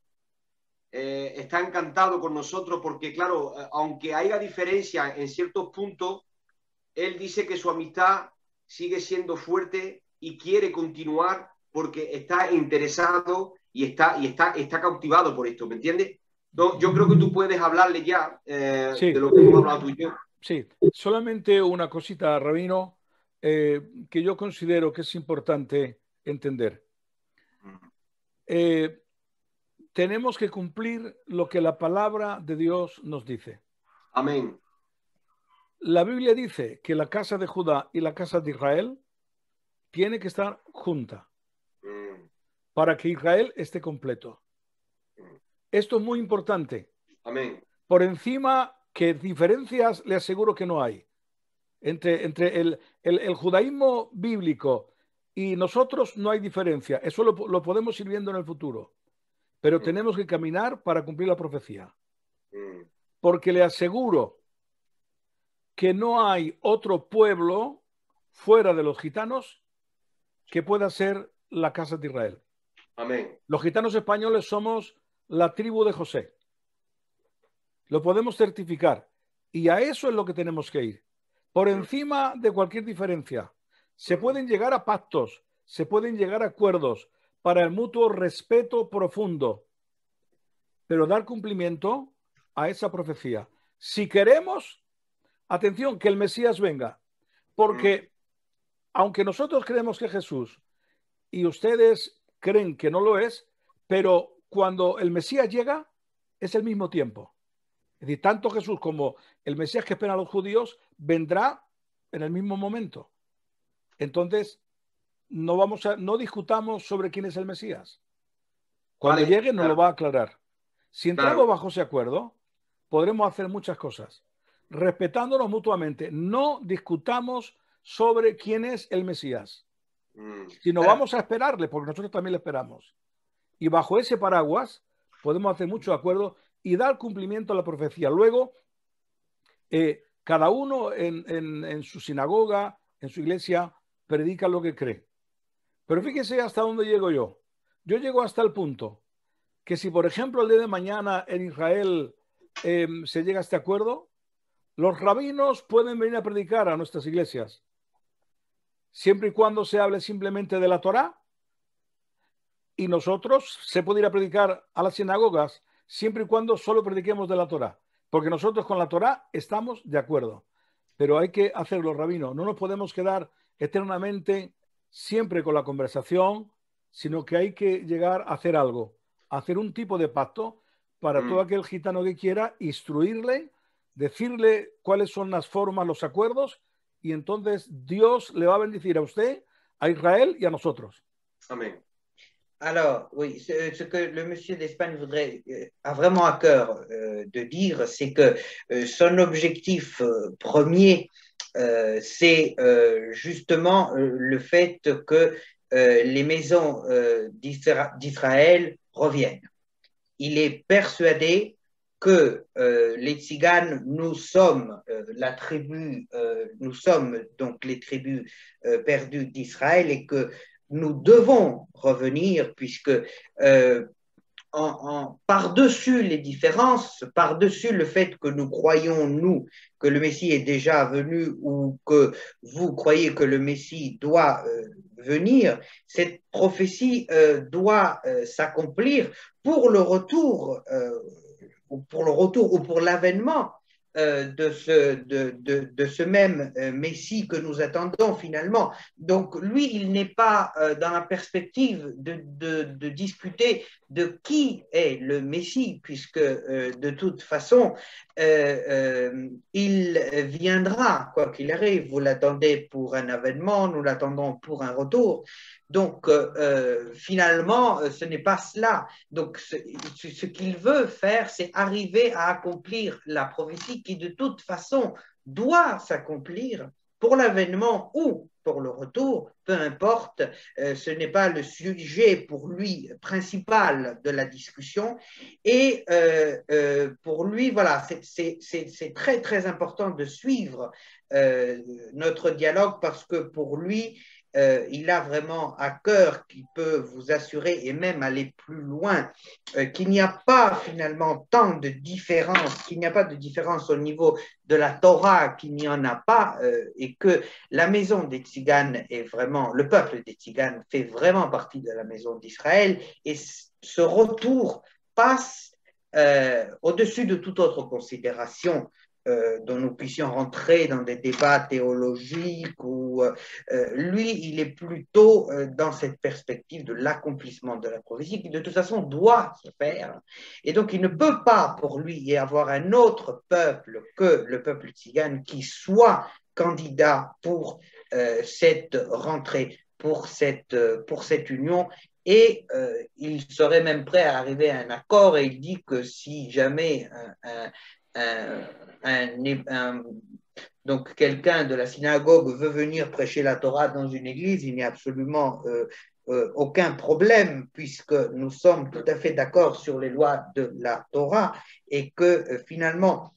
Está encantado con nosotros porque, claro, aunque haya diferencia en ciertos puntos, él dice que su amistad sigue siendo fuerte y quiere continuar porque está interesado y está cautivado por esto, ¿me entiendes? No, yo creo que tú puedes hablarle ya Sí. de lo que hemos hablado tú y yo. Sí, solamente una cosita, Rabino, que yo considero que es importante entender. Tenemos que cumplir lo que la palabra de Dios nos dice. Amén. La Biblia dice que la casa de Judá y la casa de Israel tiene que estar junta para que Israel esté completo. Esto es muy importante. Amén. Por encima que diferencias le aseguro que no hay. Entre el judaísmo bíblico y nosotros no hay diferencia. Eso lo podemos ir viendo en el futuro. Pero tenemos que caminar para cumplir la profecía. Porque le aseguro que no hay otro pueblo fuera de los gitanos que pueda ser la casa de Israel. Amén. Los gitanos españoles somos la tribu de José. Lo podemos certificar. Y a eso es lo que tenemos que ir. Por encima de cualquier diferencia. Se pueden llegar a pactos, se pueden llegar a acuerdos para el mutuo respeto profundo, pero dar cumplimiento a esa profecía. Si queremos, atención, que el Mesías venga, porque aunque nosotros creemos que Jesús y ustedes creen que no lo es, pero cuando el Mesías llega, es el mismo tiempo. Es decir, tanto Jesús como el Mesías que esperan los judíos vendrá en el mismo momento. Entonces, no discutamos sobre quién es el Mesías. Cuando llegue nos lo va a aclarar. Si entramos bajo ese acuerdo, podremos hacer muchas cosas, respetándonos mutuamente. No discutamos sobre quién es el Mesías, sino vamos a esperarle, porque nosotros también le esperamos. Y bajo ese paraguas podemos hacer muchos acuerdos y dar cumplimiento a la profecía. Luego, cada uno en su sinagoga, en su iglesia, predica lo que cree. Pero fíjense hasta dónde llego yo. Yo llego hasta el punto que si, por ejemplo, el día de mañana en Israel se llega a este acuerdo, los rabinos pueden venir a predicar a nuestras iglesias, siempre y cuando se hable simplemente de la Torá, y nosotros se puede ir a predicar a las sinagogas, siempre y cuando solo prediquemos de la Torá, porque nosotros con la Torá estamos de acuerdo, pero hay que hacerlo, rabino. No nos podemos quedar eternamente siempre con la conversación, sino que hay que llegar a hacer algo, a hacer un tipo de pacto para todo aquel gitano que quiera, instruirle, decirle cuáles son las formas, los acuerdos, y entonces Dios le va a bendecir a usted, a Israel y a nosotros. Amén. Alors, oui, ce que le monsieur d'Espagne a vraiment à cœur de dire, c'est que son objectif premier, c'est justement le fait que les maisons d'Israël reviennent. Il est persuadé que les Tziganes, nous sommes la tribu, nous sommes donc les tribus perdues d'Israël et que nous devons revenir puisque par-dessus les différences, par-dessus le fait que nous croyons, nous, que le Messie est déjà venu ou que vous croyez que le Messie doit venir, cette prophétie doit s'accomplir pour le retour ou pour l'avènement de ce même Messie que nous attendons finalement. Donc lui, il n'est pas dans la perspective de discuter de qui est le Messie, puisque de toute façon, il viendra, quoi qu'il arrive. Vous l'attendez pour un avènement, nous l'attendons pour un retour. Donc, finalement, ce n'est pas cela. Donc, ce qu'il veut faire, c'est arriver à accomplir la prophétie qui, de toute façon, doit s'accomplir pour l'avènement ou pour le retour, peu importe, ce n'est pas le sujet pour lui principal de la discussion. Et pour lui, voilà, c'est très, très important de suivre notre dialogue parce que pour lui, il a vraiment à cœur qu'il peut vous assurer et même aller plus loin, qu'il n'y a pas finalement tant de différence, qu'il n'y a pas de différence au niveau de la Torah, qu'il n'y en a pas, et que la maison des Tziganes est vraiment, le peuple des Tziganes fait vraiment partie de la maison d'Israël, et ce retour passe au-dessus de toute autre considération dont nous puissions rentrer dans des débats théologiques, ou lui, il est plutôt dans cette perspective de l'accomplissement de la prophétie qui de toute façon doit se faire. Et donc il ne peut pas pour lui y avoir un autre peuple que le peuple tzigane qui soit candidat pour cette rentrée, pour cette union. Et il serait même prêt à arriver à un accord, et il dit que si jamais donc quelqu'un de la synagogue veut venir prêcher la Torah dans une église, il n'y a absolument aucun problème, puisque nous sommes tout à fait d'accord sur les lois de la Torah, et que finalement,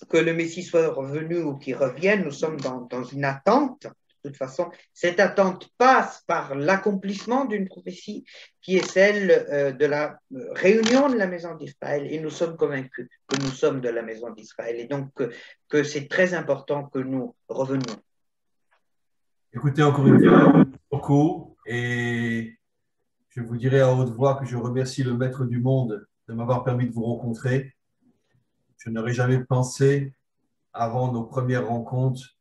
que le Messie soit revenu ou qu'il revienne, nous sommes dans une attente. De toute façon, cette attente passe par l'accomplissement d'une prophétie qui est celle de la réunion de la maison d'Israël, et nous sommes convaincus que nous sommes de la maison d'Israël, et donc que c'est très important que nous revenions. Écoutez, encore une fois, beaucoup, et je vous dirai à haute voix que je remercie le Maître du monde de m'avoir permis de vous rencontrer. Je n'aurais jamais pensé, avant nos premières rencontres,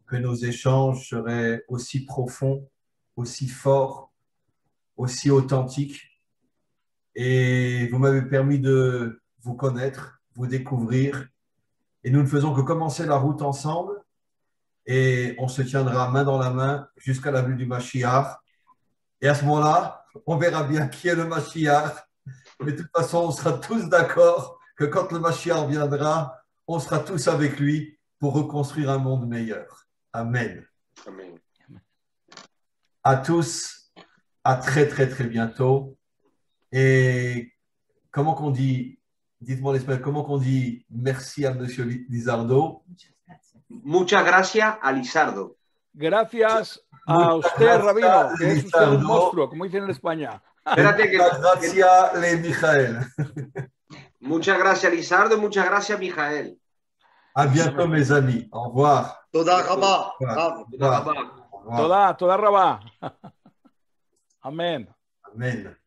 que nos échanges seraient aussi profonds, aussi forts, aussi authentiques. Et vous m'avez permis de vous connaître, vous découvrir. Et nous ne faisons que commencer la route ensemble. Et on se tiendra main dans la main jusqu'à la vue du Mashiach. Et à ce moment-là, on verra bien qui est le Mashiach. Mais de toute façon, on sera tous d'accord que quand le Mashiach viendra, on sera tous avec lui pour reconstruire un monde meilleur. Amen. Amén. À tous, à très très très bientôt. Et comment qu'on dit, dites-moi en espagnol, comment qu'on dit merci à Monsieur Lizardo? Muchas gracias a Lizardo. Gracias a Muchas usted, gracias, Rabino, que es usted un Lizardo. monstruo, como dicen en España. Espérate que, Gracias, le Michael. muchas gracias Lizardo, muchas gracias Mijael. À bientôt, mes amis. Au revoir. Toda Rabba. Au revoir. Rav. Au revoir. Au revoir. Toda rabá. Amén. Amen.